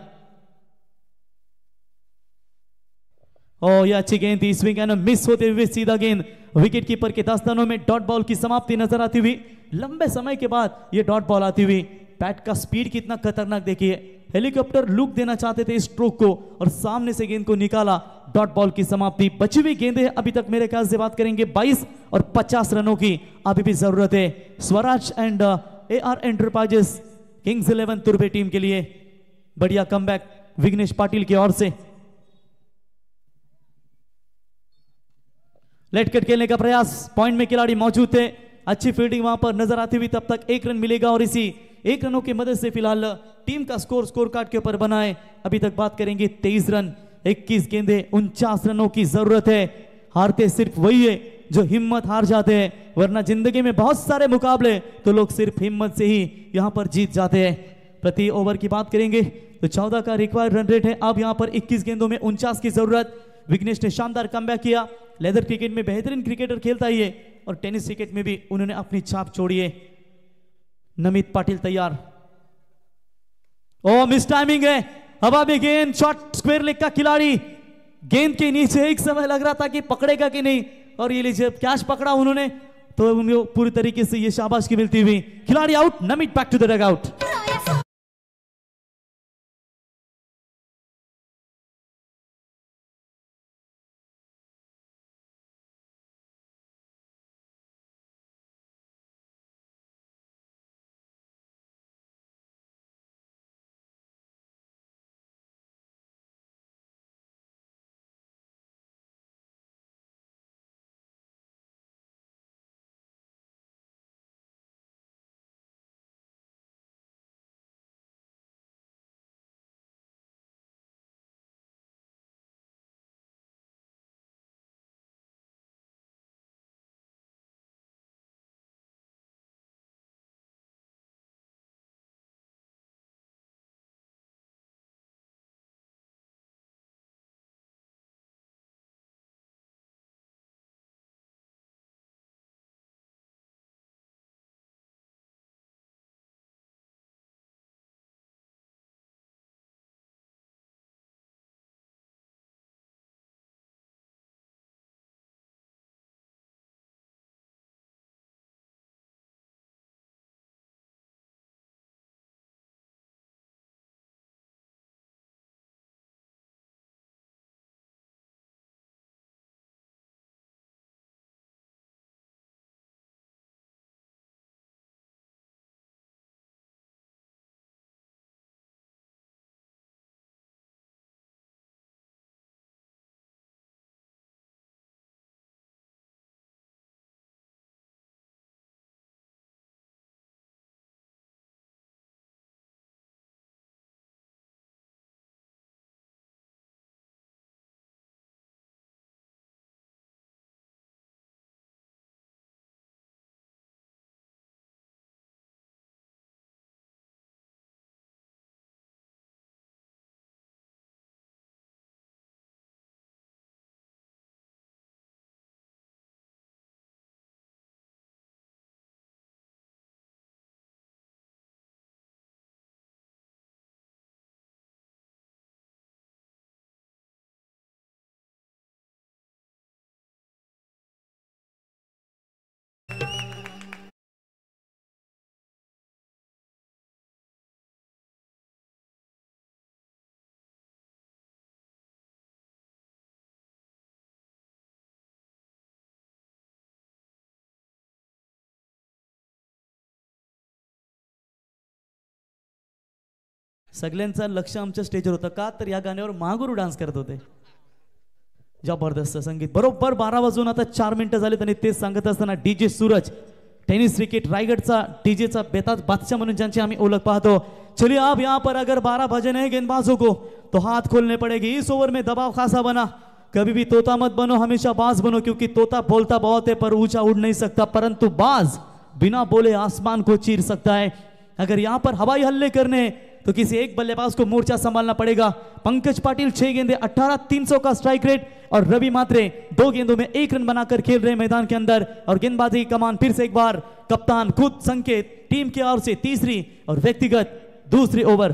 और यह अच्छी गेंद थी, स्विंग एंड मिस होते हुए सीधा गेंद विकेट कीपर के दस्तानों में। डॉट बॉल की समाप्ति नजर आती हुई, लंबे समय के बाद यह डॉट बॉल आती हुई। बैट का स्पीड कितना खतरनाक देखिए, हेलीकॉप्टर लुक देना चाहते थे स्ट्रोक को और सामने से गेंद को निकाला। डॉट बॉल की समाप्ति। बची हुई गेंदें अभी तक मेरे ख्याल से बात करेंगे 22 और 50 रनों की अभी भी जरूरत है Swaraj and AR enterprises kings 11 Turbe team के लिए। बढ़िया कमबैक विघ्नेश पाटिल की ओर से। लेट कट खेलने का प्रयास, पॉइंट में खिलाड़ी मौजूद थे, अच्छी फील्डिंग वहां पर नजर आती हुई। तब तक 1 रन मिलेगा और इसी 1 रनों की मदद से फिलहाल टीम का स्कोर कार्ड के ऊपर बना है। अभी तक बात करेंगे 23 रन, 21 गेंदे, 49 रनों की जरूरत है। हारते सिर्फ वही है जो हिम्मत हार जाते हैं, वरना जिंदगी में बहुत सारे मुकाबले तो लोग सिर्फ हिम्मत से ही यहां पर जीत जाते हैं। प्रति ओवर की बात करेंगे तो 14 का रिक्वायर्ड रन रेट है। अब यहां पर 21 गेंदों में 49 की जरूरत। विघ्नेश ने शानदार कमबैक किया। लेदर क्रिकेट में बेहतरीन क्रिकेटर खेलता ही है और टेनिस क्रिकेट में भी उन्होंने अपनी छाप छोड़ी है। नमित पाटिल तैयार। ओ मिस टाइमिंग है, हवा में गेंद, शॉट, स्क्वायर लेग का खिलाड़ी गेंद के नीचे, एक समय लग रहा था कि पकड़ेगा कि नहीं, और ये लीजिए कैच पकड़ा उन्होंने, तो उनको पूरी तरीके से ये शाबाश की मिलती हुई। खिलाड़ी out, Namit back to the dugout. सगळ्यांचं लक्ष आमच्या स्टेजवर होतं का, तर या गाण्यावर महागुरू डान्स करत होते. जबरदस्त संगीत. बरोबर 12 वाजून आता 4 मिनिटं झाले आणि तेच सांगत असताना DJ Suraj, tennis cricket Raigad डीजेचा बेताज बादशाह म्हणून ज्यांची आम्ही ओळख पाहतो. चलिए अब यहाँ पर अगर 12 बजे नहीं गेंदबाजों को तो हाथ खोलने पड़ेगी. इस ओवर में दबाव खासा बना. कभी भी तोता मत बनो, हमेशा बाज बनो, क्योंकि तोता बोलता बहुत है पर ऊंचा उड़ नहीं सकता, परंतु बाज बिना बोले आसमान को चीर सकता है. अगर यहाँ पर हवाई हल्ले करने तो किसी एक बल्लेबाज को मोर्चा संभालना पड़ेगा. पंकज पाटिल 6 गेंदे 18, 300 का स्ट्राइक रेट, और रवि मात्रे 2 गेंदों में 1 रन बनाकर खेल रहे मैदान के अंदर. और गेंदबाजी कमान फिर से एक बार कप्तान खुद संकेत, टीम की ओर से तीसरी और व्यक्तिगत दूसरी ओवर.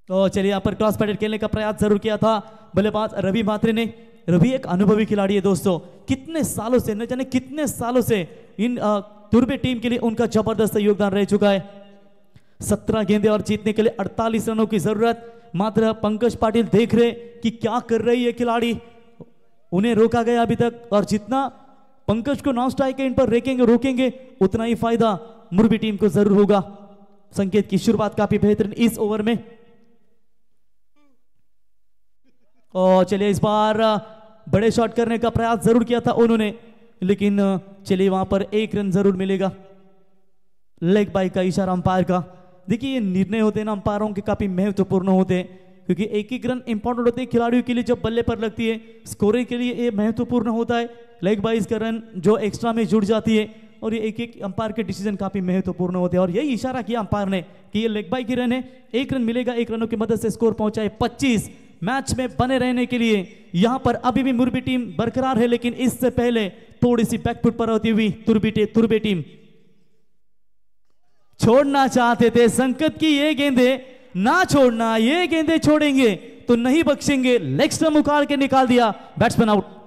तो चलिए यहाँ पर क्रॉस पैडेड खेलने का प्रयास जरूर किया था बल्लेबाज रवि मात्रे ने. रवि एक अनुभवी खिलाड़ी है दोस्तों, कितने सालों से, न जाने कितने सालों से इन तुर्बे टीम के लिए उनका जबरदस्त योगदान रह चुका है. 17 गेंदे और जीतने के लिए 48 रनों की जरूरत. मात्र पंकज पाटिल देख रहे कि क्या कर रही है खिलाड़ी, उन्हें रोका गया अभी तक, और जितना पंकज को नॉन स्ट्राइक के इन पर रोकेंगे उतना ही फायदा मुर्बी टीम को जरूर होगा. संकेत की शुरुआत काफी बेहतरीन इस ओवर में. और चलिए इस बार बड़े शॉट करने का प्रयास जरूर किया था उन्होंने, लेकिन चलिए वहां पर 1 रन जरूर मिलेगा. लेग बाई का इशारा अंपायर का। देखिए ये निर्णय होते हैं ना अंपायरों के काफी महत्वपूर्ण होते हैं, क्योंकि एक एक रन इंपॉर्टेंट होते हैं खिलाड़ियों के लिए। जब बल्ले पर लगती है स्कोरिंग के लिए ये महत्वपूर्ण होता है। लेग बाइज का रन जो एक्स्ट्रा में जुड़ जाती है, और ये एक एक अंपायर के डिसीजन काफी महत्वपूर्ण होते हैं। और यही इशारा किया अंपायर ने कि ये लेग बाई की रन है, एक रन मिलेगा, एक रनों की मदद से स्कोर पहुंचा है 25। मैच में बने रहने के लिए यहां पर अभी भी मुरबी टीम बरकरार है, लेकिन इससे पहले थोड़ी सी बैकफुट पर होती हुई तुर्बे टीम छोड़ना चाहते थे संकट की ये गेंदे, ना छोड़ना, ये गेंदे छोड़ेंगे तो नहीं बख्शेंगे। लेग स्टंप उखाड़ के निकाल दिया, बैट्समैन आउट।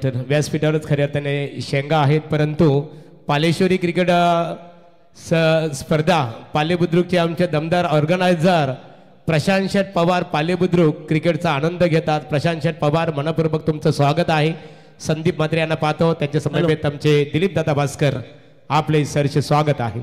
व्यासपीठावरच खऱ्या अर्थाने शेंगा आहेत, परंतु पालेश्वरी क्रिकेट स्पर्धा पालेबुद्रुकचे आमचे दमदार ऑर्गनायझर प्रशांत शेठ पवार पालेबुद्रुक क्रिकेटचा आनंद घेतात। प्रशांत शेठ पवार मनपूर्वक तुमचं स्वागत आहे। संदीप म्हात्रे यांना पाहतो, त्यांच्या समवेत आमचे दिलीप दादा भास्कर, आपले सरचे स्वागत आहे।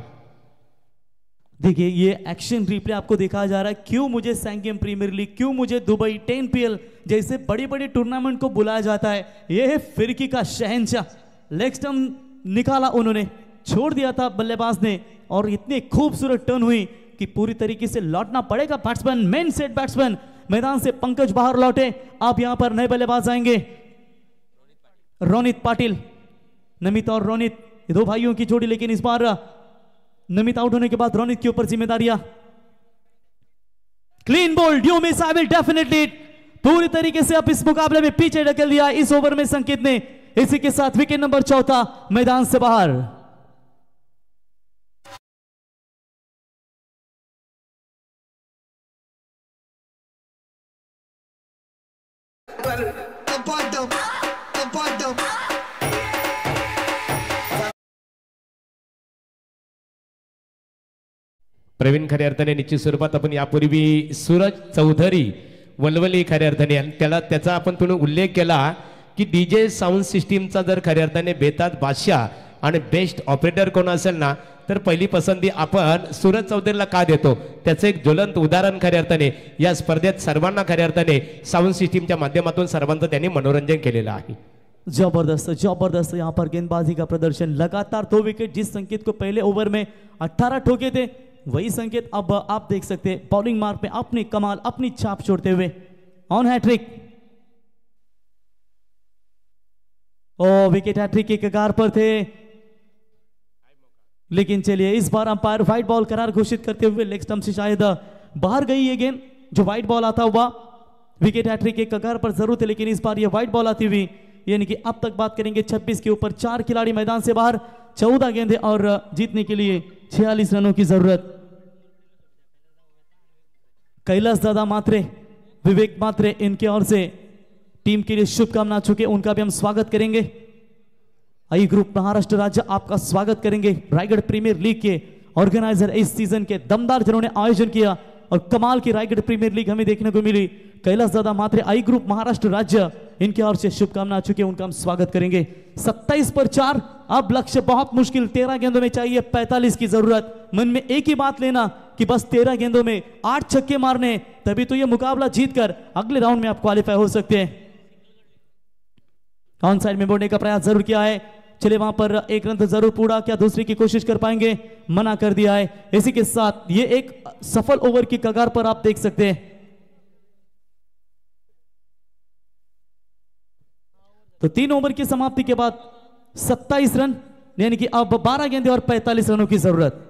देखिए ये एक्शन रिप्ले आपको दिखाया जा रहा है, क्यों मुझे सैंगेम प्रीमियर लीग, क्यों मुझे दुबई 10 PL जैसे बड़ी बड़ी टूर्नामेंट को बुलाया जाता है। ये है फिरकी का शहंशाह। लेग स्टंप निकाला उन्होंने, छोड़ दिया था बल्लेबाज ने, और इतनी खूबसूरत टर्न हुई कि पूरी तरीके से लौटना पड़ेगा। बैट्समैन मेन सेट बैट्समैन मैदान से पंकज बाहर लौटे। अब यहां पर नए बल्लेबाज आएंगे, रोनित पाटिल, नमित और रोनित, दो भाइयों की जोड़ी, लेकिन इस बार नमित आउट होने के बाद रोनित के ऊपर जिम्मेदारियां। Clean bowled, you miss, I will definitely. पूरी तरीके से अब इस मुकाबले में पीछे ढकेल दिया इस ओवर में संकेत ने। इसी के साथ विकेट नंबर 4 मैदान से बाहर। प्रवीण खऱ्या अर्थाने निश्चित स्वरूपात आपण यापूर्वी सूरज चौधरी वलवली खऱ्या अर्थाने, आणि त्याचा आपण तुम्ही उल्लेख केला की डीजे साऊंड सिस्टीमचा जर खऱ्या अर्थाने बेताज बादशाह आणि बेस्ट ऑपरेटर कोण असेल ना, तर पहिली पसंती आपण सूरज चौधरीला का देतो, त्याचं एक ज्वलंत उदाहरण खऱ्या अर्थाने या स्पर्धेत सर्वांना खऱ्या अर्थाने साऊंड सिस्टीमच्या माध्यमातून सर्वांचं त्यांनी मनोरंजन केलेलं आहे। जबरदस्त जबरदस्त यहां पर गेंदबाजी का प्रदर्शन, लगातार 2 विकेट। जिस संकेत को पहले ओवर में 18 ठोके थे, वही संकेत अब आप देख सकते हैं बॉलिंग मार्क में अपनी कमाल, अपनी छाप छोड़ते हुए ऑन हैट्रिक। ओ विकेट हैट्रिक के कगार पर थे, लेकिन चलिए इस बार अंपायर व्हाइट बॉल करार घोषित करते हुए लेग स्टंप से शायद बाहर गई ये गेंद। जो व्हाइट बॉल आता हुआ विकेट हैट्रिक के कगार पर जरूर थे, लेकिन इस बार ये व्हाइट बॉल आती हुई, यानी कि अब तक बात करेंगे 26 के ऊपर 4 खिलाड़ी मैदान से बाहर, 14 गेंदें और जीतने के लिए 46 रनों की जरूरत। कैलाश दादा मात्रे, विवेक मात्रे, इनके ओर से टीम के लिए शुभकामना चुके, उनका भी हम स्वागत करेंगे। आई ग्रुप महाराष्ट्र राज्य आपका स्वागत करेंगे। रायगढ़ प्रीमियर लीग के ऑर्गेनाइजर इस सीजन के दमदार जिन्होंने आयोजन किया, और कमाल की रायगढ़ प्रीमियर लीग हमें देखने को मिली। कैलाश दादा मात्रे, आई ग्रुप महाराष्ट्र राज्य, इनके ओर से शुभकामना चुके, उनका हम स्वागत करेंगे। 27 पर 4, अब लक्ष्य बहुत मुश्किल, 13 गेंदों में चाहिए 45 की जरूरत। मन में एक ही बात लेना कि बस 13 गेंदों में 8 छक्के मारने, तभी तो ये मुकाबला जीतकर अगले राउंड में आप क्वालिफाई हो सकते हैं। ऑन साइड में बोलने का प्रयास जरूर किया है, चले वहां पर एक रन तो जरूर पूरा, क्या दूसरी की कोशिश कर पाएंगे, मना कर दिया है। इसी के साथ ये एक सफल ओवर की कगार पर आप देख सकते हैं। तो 3 ओवर की समाप्ति के बाद 27 रन, यानी कि अब 12 गेंदें और 45 रनों की जरूरत।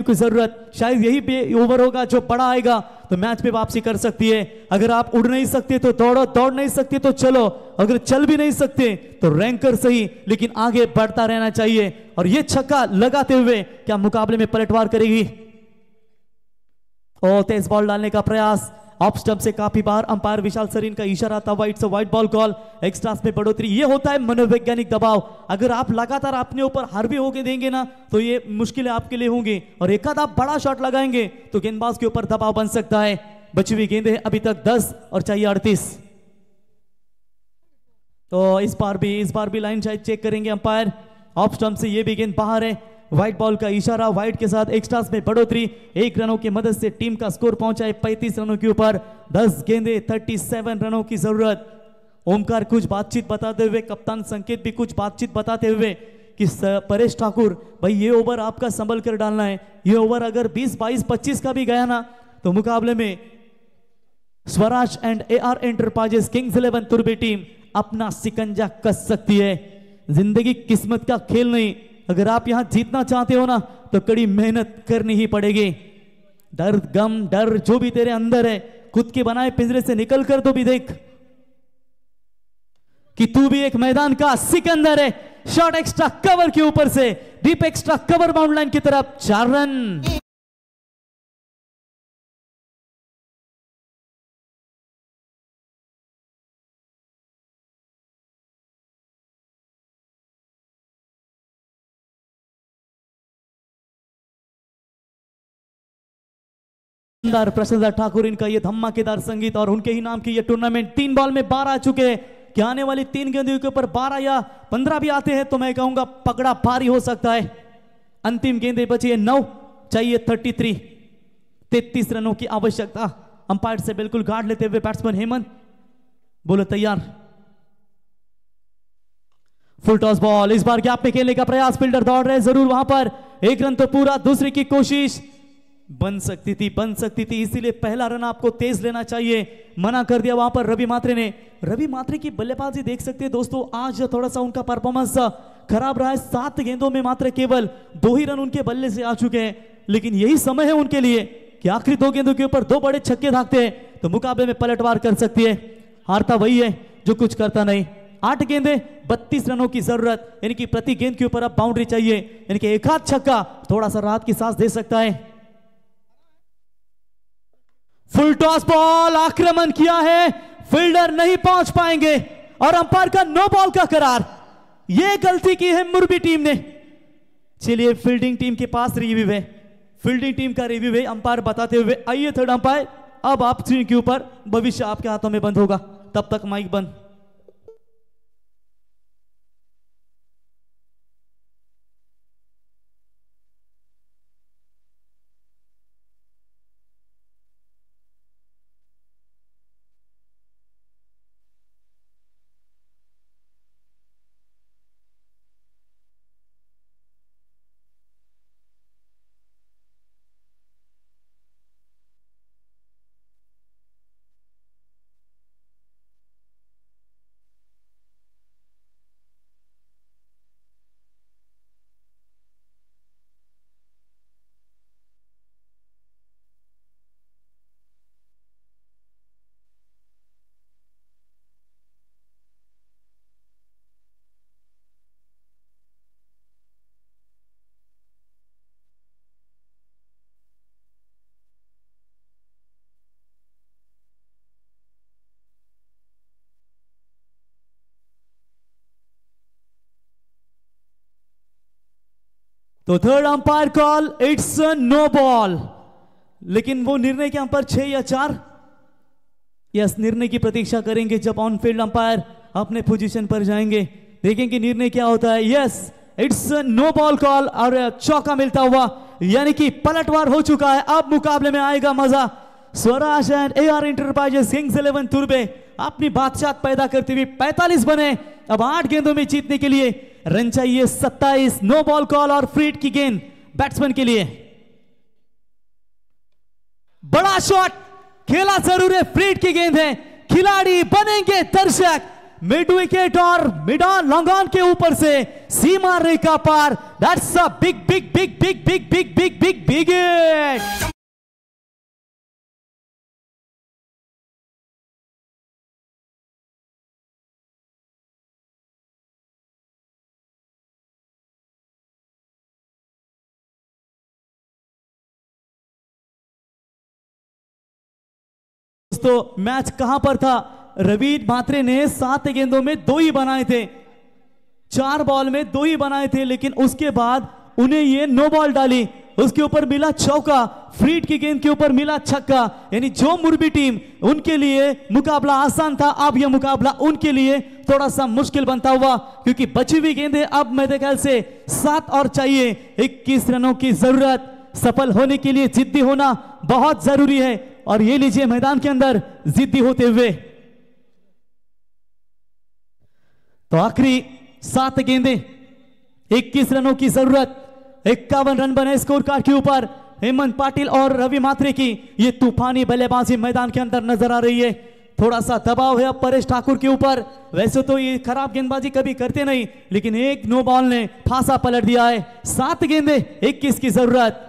की जरूरत, शायद यही पे ओवर होगा जो बड़ा आएगा तो मैच पे वापसी कर सकती है। अगर आप उड़ नहीं सकते तो दौड़ो, दौड़ नहीं सकते तो चलो, अगर चल भी नहीं सकते तो रैंकर सही लेकिन आगे बढ़ता रहना चाहिए। और ये छक्का लगाते हुए क्या मुकाबले में पलटवार करेगी? और तेज बॉल डालने का प्रयास ऑफ स्टंप से काफी बार, अंपायर विशाल सरीन का इशारा था, वाइट से वाइट बॉल कॉल, एक्स्ट्रास में बढ़ोतरी। ये होता है मनोवैज्ञानिक दबाव। अगर आप लगातार अपने ऊपर हावी होके देंगे ना तो ये मुश्किलें आपके लिए होंगी, और एक आध आप बड़ा शॉट लगाएंगे तो गेंदबाज के ऊपर दबाव बन सकता है। बची हुई गेंदें अभी तक 10 और चाहिए 38। तो इस बार भी लाइन शायद चेक करेंगे अंपायर। ऑफ स्टंप से ये भी गेंद बाहर है, व्हाइट बॉल का इशारा, व्हाइट के साथ एक्स्ट्रास में बढ़ोतरी। 1 रनों की मदद से टीम का स्कोर पहुंचा है 35 रनों के ऊपर। 10 गेंदे 37 रनों की जरूरत। ओमकार कुछ बातचीत बताते हुए, कप्तान संकेत भी कुछ बातचीत बताते हुए कि परेश ठाकुर भाई ये ओवर आपका संभल कर डालना है। ये ओवर अगर 20, 22, 25 का भी गया ना तो मुकाबले में Swaraj and AR enterprises kings 11 Turbe team अपना सिकंजा कस सकती है। जिंदगी किस्मत का खेल नहीं, अगर आप यहां जीतना चाहते हो ना तो कड़ी मेहनत करनी ही पड़ेगी। दर्द, गम, डर जो भी तेरे अंदर है, खुद के बनाए पिंजरे से निकल कर तो भी देख कि तू भी एक मैदान का सिकंदर है। शॉट एक्स्ट्रा कवर के ऊपर से, deep extra cover bound line की तरफ, 4 रन। प्रसन्न ठाकुर इनका ये धमाकेदार संगीत और उनके ही नाम की ये टूर्नामेंट 3 बॉल में 12 आ चुके हैं। क्या आने वाली 3 गेंदों के ऊपर 12 या 15 भी आते हैं तो मैं कहूंगा पकड़ा भारी हो सकता है। अंतिम गेंदें बची है 9, चाहिए 33 रनों की आवश्यकता। अंपायर से बिल्कुल गार्ड लेते हुए बैट्समैन हेमंत बोलो तैयार। फुल टॉस बॉल, इस बार गैप में खेलने का प्रयास, फील्डर दौड़ रहे जरूर वहां पर। 1 रन तो पूरा, दूसरी की कोशिश बन सकती थी, इसीलिए पहला रन आपको तेज लेना चाहिए। मना कर दिया वहां पर रवि मात्रे ने। रवि मात्रे की बल्लेबाजी देख सकते हैं दोस्तों, आज थोड़ा सा उनका परफॉर्मेंस खराब रहा है। 7 गेंदों में मात्र केवल 2 ही रन उनके बल्ले से आ चुके हैं, लेकिन यही समय है उनके लिए कि आखिरी 2 गेंदों के ऊपर 2 बड़े छक्के भागते हैं तो मुकाबले में पलटवार कर सकती है। हारता वही है जो कुछ करता नहीं। 8 गेंदे 32 रनों की जरूरत, यानी कि प्रति गेंद के ऊपर अब बाउंड्री चाहिए, यानी कि एक आध छक्का थोड़ा सा राहत की सांस दे सकता है। फुल टॉस बॉल, आक्रमण किया है, फील्डर नहीं पहुंच पाएंगे और अंपायर का नो बॉल का करार। यह गलती की है मुर्बी टीम ने। चलिए फील्डिंग टीम के पास रिव्यू है, फील्डिंग टीम का रिव्यू है। अंपायर बताते हुए आइए थर्ड अंपायर, अब आप स्क्रीन के ऊपर, भविष्य आपके हाथों में बंद होगा, तब तक माइक बंद। तो third umpire call, it's no ball. लेकिन वो निर्णय के अंपायर 6 या 4, यस निर्णय की प्रतीक्षा करेंगे जब ऑन फील्ड अंपायर अपने पोजीशन पर जाएंगे, देखेंगे निर्णय क्या होता है। Yes it's no ball call और चौका मिलता हुआ, यानी कि पलटवार हो चुका है। अब मुकाबले में आएगा मजा। Swaraj and AR enterprises kings 11 तुर्बे अपनी बादशाह पैदा करते हुए 45 बने। अब 8 गेंदों में जीतने के लिए रन चाहिए 27। नो बॉल कॉल और फ्री हिट की गेंद बैट्समैन के लिए। बड़ा शॉट खेला जरूर है, फ्री हिट की गेंद है, खिलाड़ी बनेंगे दर्शक। मिड विकेट और मिड ऑन लॉन्ग ऑन के ऊपर से सीमा रेखा पार। That's a big big big big big big big big big दोस्तों मैच कहां पर था? रवि मात्रे ने 7 गेंदों में 2 ही बनाए थे, 4 बॉल में 2 ही बनाए थे, लेकिन उसके बाद उन्हें ये नो बॉल डाली, उसके ऊपर मिला चौका, फ्रीड की गेंद के ऊपर मिला छक्का। यानी जो मुरबी टीम उनके लिए मुकाबला आसान था, अब यह मुकाबला उनके लिए थोड़ा सा मुश्किल बनता हुआ, क्योंकि बची हुई गेंदें अब मेरे ख्याल से 7 और चाहिए। 21 रनों की जरूरत, सफल होने के लिए जिद्दी होना बहुत जरूरी है। और ये लीजिए मैदान के अंदर जिद्दी होते हुए तो आखिरी 7 गेंदें, 21 रनों की जरूरत, 51 रन बने स्कोर कार्ड के ऊपर। हेमंत पाटिल और रवि मात्रे की ये तूफानी बल्लेबाजी मैदान के अंदर नजर आ रही है। थोड़ा सा दबाव है अब परेश ठाकुर के ऊपर। वैसे तो ये खराब गेंदबाजी कभी करते नहीं, लेकिन एक नो बॉल ने फांसा पलट दिया है। 7 गेंदें, 21 की जरूरत।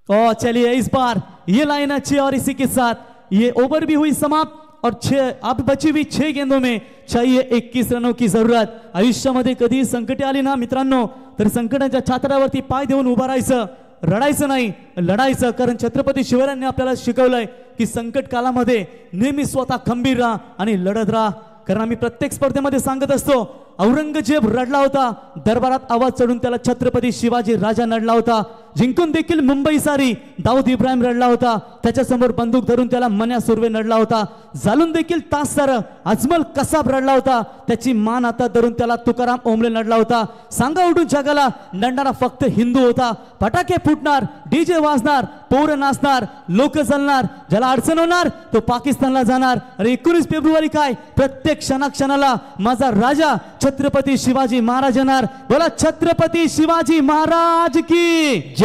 और चलिए इस बार ये लाइन अच्छी, और इसी के साथ ये ओवर भी हुई समाप्त। और 6 अब बची हुई 6 गेंदों में चाहिए 21 रनों की जरूरत। आयुष्यामध्ये कधी संकटे आली ना मित्रांनो, तर संकटाच्या छातडावरती पाय देऊन उभा राहायचं, रडायचं नाही, लढायचं. कारण छत्रपती शिवरायांनी आपल्याला शिकवलंय की संकट काळामध्ये नेहमी स्वतः खंबीर राहा आणि लढत राहा. कारण आम्ही प्रत्येक स्पर्धेमध्ये सांगत असतो, औरंगजेब रडला होता, दरबारात आवाज चढून त्याला छत्रपती शिवाजी राजा नडला होता. जिंकून देखील मुंबई सारी दाऊद इब्राहिम रडला होता, त्याच्यासमोर बंदूक धरून त्याला मन्या सुर्वे नडला होता. जालून देखील तासदार अजमल कसाब रडला होता, त्याची मान हातात धरून त्याला तुकाराम ओंबले नडला होता. सांगा उठून जगाला नडणारा फक्त हिंदू होता. फटाके फुटणार, डीजे वाजणार, पोरं नाचणार, लोक जलणार, ज्याला अडचण होणार तो पाकिस्तानला जाणार. अरे 19 फेब्रुवारी काय, प्रत्येक क्षणाक्षणाला माझा राजा छत्रपती शिवाजी महाराज येणार. बोला छत्रपती शिवाजी महाराज की जय.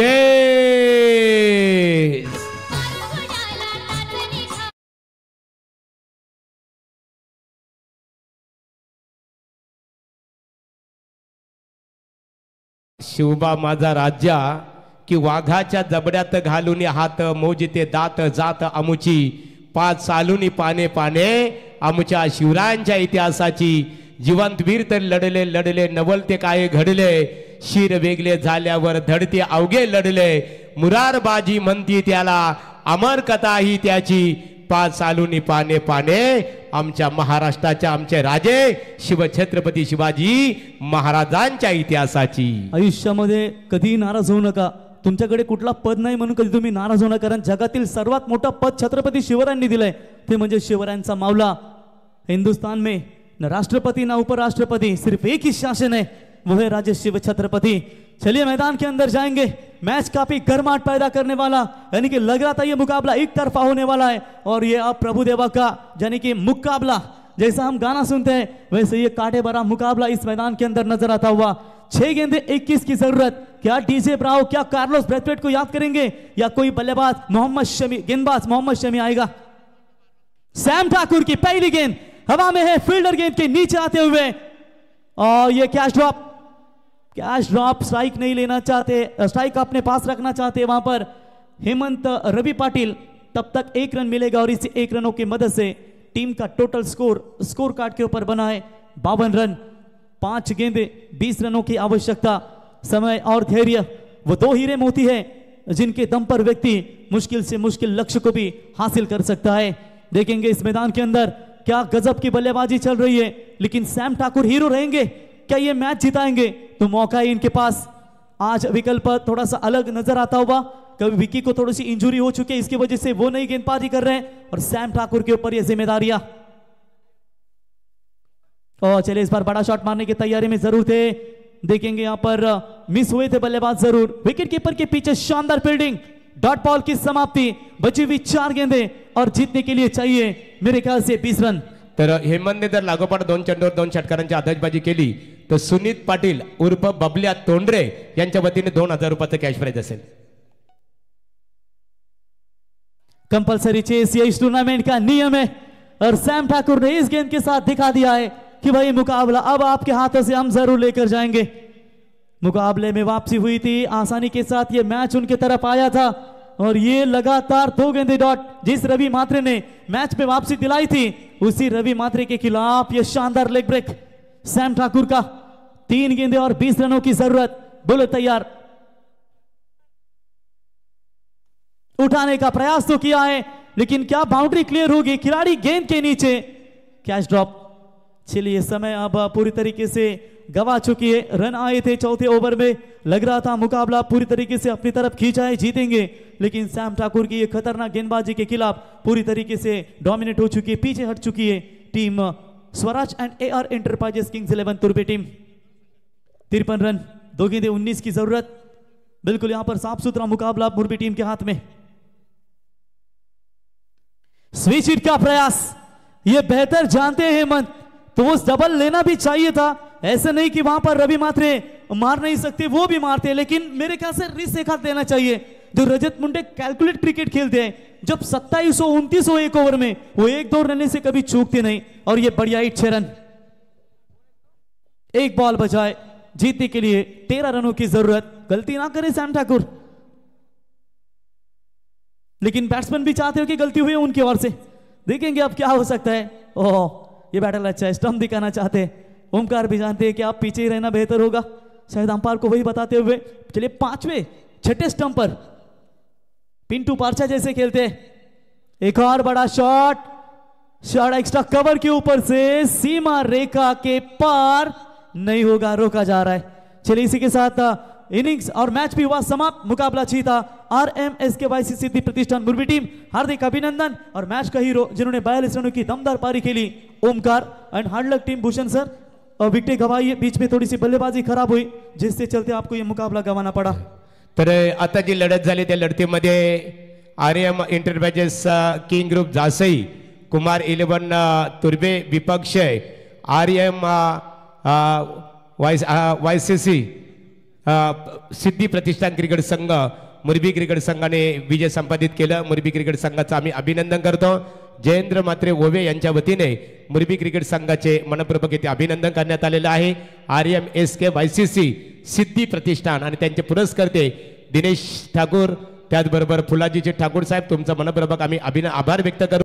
शिवबा माझा राजा की वाघाच्या जबड्यात घालून हात, मोजिते दात जात अमुची, 5 सालुनी पाने पाने आमच्या शिवरायांच्या इतिहासाची. जिवंत वीर तर लढले लढले, नवलते काय घडले, शिर वेगले झाल्यावर धडते अवघे लढले. मुरारबाजी म्हणती त्याला, अमर कथा ही त्याची, 5 सालुनी पाने पाने आमच्या महाराष्ट्राच्या आमचे राजे शिवछत्रपती शिवाजी महाराजांच्या इतिहासाची. आयुष्यामध्ये कधी नाराज होऊ नका. तुमच्याकडे कुठला पद नाही म्हणून कधी तुम्ही नाराज होऊ नका. कारण जगातील सर्वात मोठं पद छत्रपती शिवरायांनी दिलंय, ते म्हणजे शिवरायांचा मावला. हिंदुस्तान में न राष्ट्रपति ना उपराष्ट्रपति, सिर्फ एक ही शासन है, वो है राजे शिव छत्रपति. चलिए मैदान के अंदर जाएंगे. मैच काफी गर्माहट पैदा करने वाला, यानी कि लग रहा था ये मुकाबला एक तरफा होने वाला है, और ये अब प्रभुदेवा का यानी कि मुकाबला, जैसा हम गाना सुनते हैं वैसे ये कांटे भरा मुकाबला इस मैदान के अंदर नजर आता हुआ. 6 गेंदे 21 की जरूरत. क्या डीजे ब्रावो, क्या कार्लोस ब्रेथवेट को याद करेंगे, या कोई बल्लेबाज मोहम्मद शमी, गेंदबाज मोहम्मद शमी आएगा? सैम ठाकुर की पहली गेंद हवा में है, फील्डर गेंद के नीचे आते हुए, और ये कैच ड्रॉप, स्ट्राइक नहीं लेना चाहते, स्ट्राइक अपने पास रखना चाहते वहां पर हेमंत रवि पाटिल. तब तक 1 रन मिलेगा, और इस 1 रनों की मदद से टीम का टोटल स्कोर कार्ड के ऊपर बना है 52 रन. 5 गेंदे 20 रनों की आवश्यकता. समय और धैर्य वो 2 हीरे मोती है जिनके दम पर व्यक्ति मुश्किल से मुश्किल लक्ष्य को भी हासिल कर सकता है. देखेंगे इस मैदान के अंदर क्या गजब की बल्लेबाजी चल रही है, लेकिन सैम ठाकुर हीरो रहेंगे, क्या ये मैच जिताएंगे? तो मौका है इनके पास. आज विकल्प थोड़ा सा अलग नजर आता हुआ. कभी विकी को थोड़ी सी इंजुरी हो चुकी है, इसकी वजह से वो नई गेंदबाजी कर रहे हैं, और सैम ठाकुर के ऊपर ये जिम्मेदारियां. और चलिए इस बार बड़ा शॉट मारने की तैयारी में जरूर थे. देखेंगे यहां पर मिस हुए थे बल्लेबाज जरूर. विकेट कीपर के पीछे शानदार फील्डिंग, डॉट बॉल की समाप्ति. बची हुई 4 गेंदें, और जीतने के लिए चाहिए मेरे ख्याल से 20 रन. तर हेमंतने जर लागोपाठ 2 चेंडूवर 2 षटकारांची आदर्शबाजी केली तर सुनीत पाटील उर्फ बबल्या तोंडरे यांच्या वतीने 2000 रुपयाचं कॅश प्राइज असेल. कंपलसरी चेस ये इस टूर्नामेंट का नियम है, और सैम ठाकुर ने इस गेंद के साथ दिखा दिया है कि भाई मुकाबला अब आपके हाथों से हम जरूर लेकर जाएंगे. मुकाबले में वापसी हुई थी, आसानी के साथ ये मैच उनके तरफ आया था, और ये लगातार 2 गेंदे डॉट जिस रवि मात्रे ने मैच में वापसी दिलाई थी, उसी रवि मात्रे के खिलाफ ये शानदार लेग ब्रेक सैम ठाकुर का. 3 गेंदे और 20 रनों की जरूरत. बोलो तैयार. उठाने का प्रयास तो किया है, लेकिन क्या बाउंड्री क्लियर होगी? खिलाड़ी गेंद के नीचे, कैच ड्रॉप। चलिए समय अब पूरी तरीके से गवा चुकी है। रन आए थे चौथे ओवर में, लग रहा था मुकाबला पूरी तरीके से अपनी तरफ खींचा है, जीतेंगे, लेकिन सैम ठाकुर की ये खतरनाक गेंदबाजी के खिलाफ पूरी तरीके से डोमिनेट हो चुकी है, पीछे हट चुकी है team Swaraj and AR enterprises kings 11 Turbe team. 53 run, 2 गेंदें 19 की जरूरत। बिल्कुल यहां पर साफ सुथरा मुकाबला मुरबी टीम के हाथ में। स्विच हिट का प्रयास, ये बेहतर जानते हैं हेमंत, तो वो डबल लेना भी चाहिए था। ऐसे नहीं कि वहां पर रवि मात्रे मार नहीं सकते, वो भी मारते, लेकिन मेरे ख्याल से रिस्क एक हाथ देना चाहिए। जो रजत मुंडे कैलकुलेट क्रिकेट खेलते हैं, जब 2729 एक ओवर में, वो 1-2 रन से कभी चूकते नहीं। और ये बढ़िया हिट, 6 रन, एक बॉल बचाए, जीतने के लिए 13 रनों की जरूरत। गलती ना करे सैम ठाकुर, लेकिन बैट्समैन भी चाहते हो कि गलती हुई उनकी ओर से। देखेंगे अब क्या हो सकता है। ओह, ये बैटल अच्छा है, स्टंप दिखाना चाहते हैं। ओमकार भी जानते हैं कि आप पीछे ही रहना बेहतर होगा, शायद अंपायर को वही बताते हुए। चलिए 5वें 6ठे स्टंप पर पिंटू पारछा जैसे खेलते हैं। एक और बड़ा शॉट, एक्स्ट्रा कवर के ऊपर से सीमा रेखा के पार नहीं होगा, रोका जा रहा है। चलिए इसी के साथ इनिंग्स और मैच भी हुआ समाप्त। मुकाबला जीता RMSKYC सिद्धि प्रतिष्ठान मुरबी टीम, हार्दिक अभिनंदन। और मैच का हीरो जिन्होंने 42 रनों की दमदार पारी खेली, ओमकार। एंड हार्ड लक टीम भूषण सर, और विकेट गवाई है, बीच में थोड़ी सी बल्लेबाजी खराब हुई, जिससे चलते आपको ये मुकाबला गंवाना पड़ा। तर आता जी लढत झाली त्या लढतीमध्ये RM enterprises king group Jasai, Kumar 11 Turbe विपक्ष, RM YCC Siddhi Pratishthan cricket संघ मुरबी क्रिकेट संघाने विजय संपादित केलं। मुरबी क्रिकेट संघाचं आम्ही अभिनंदन करतो। जयेंद्र मात्रे ओवे यांच्या वतीने मुरबी क्रिकेट संघाचे मनपूर्वक इथे अभिनंदन करण्यात आलेलं आहे। RMSKYC सिद्धी प्रतिष्ठान आणि त्यांचे पुरस्कर्ते दिनेश ठाकूर, त्याचबरोबर फुलाजीचे ठाकूर साहेब, तुमचा मनपूर्वक आम्ही आभार व्यक्त करतो।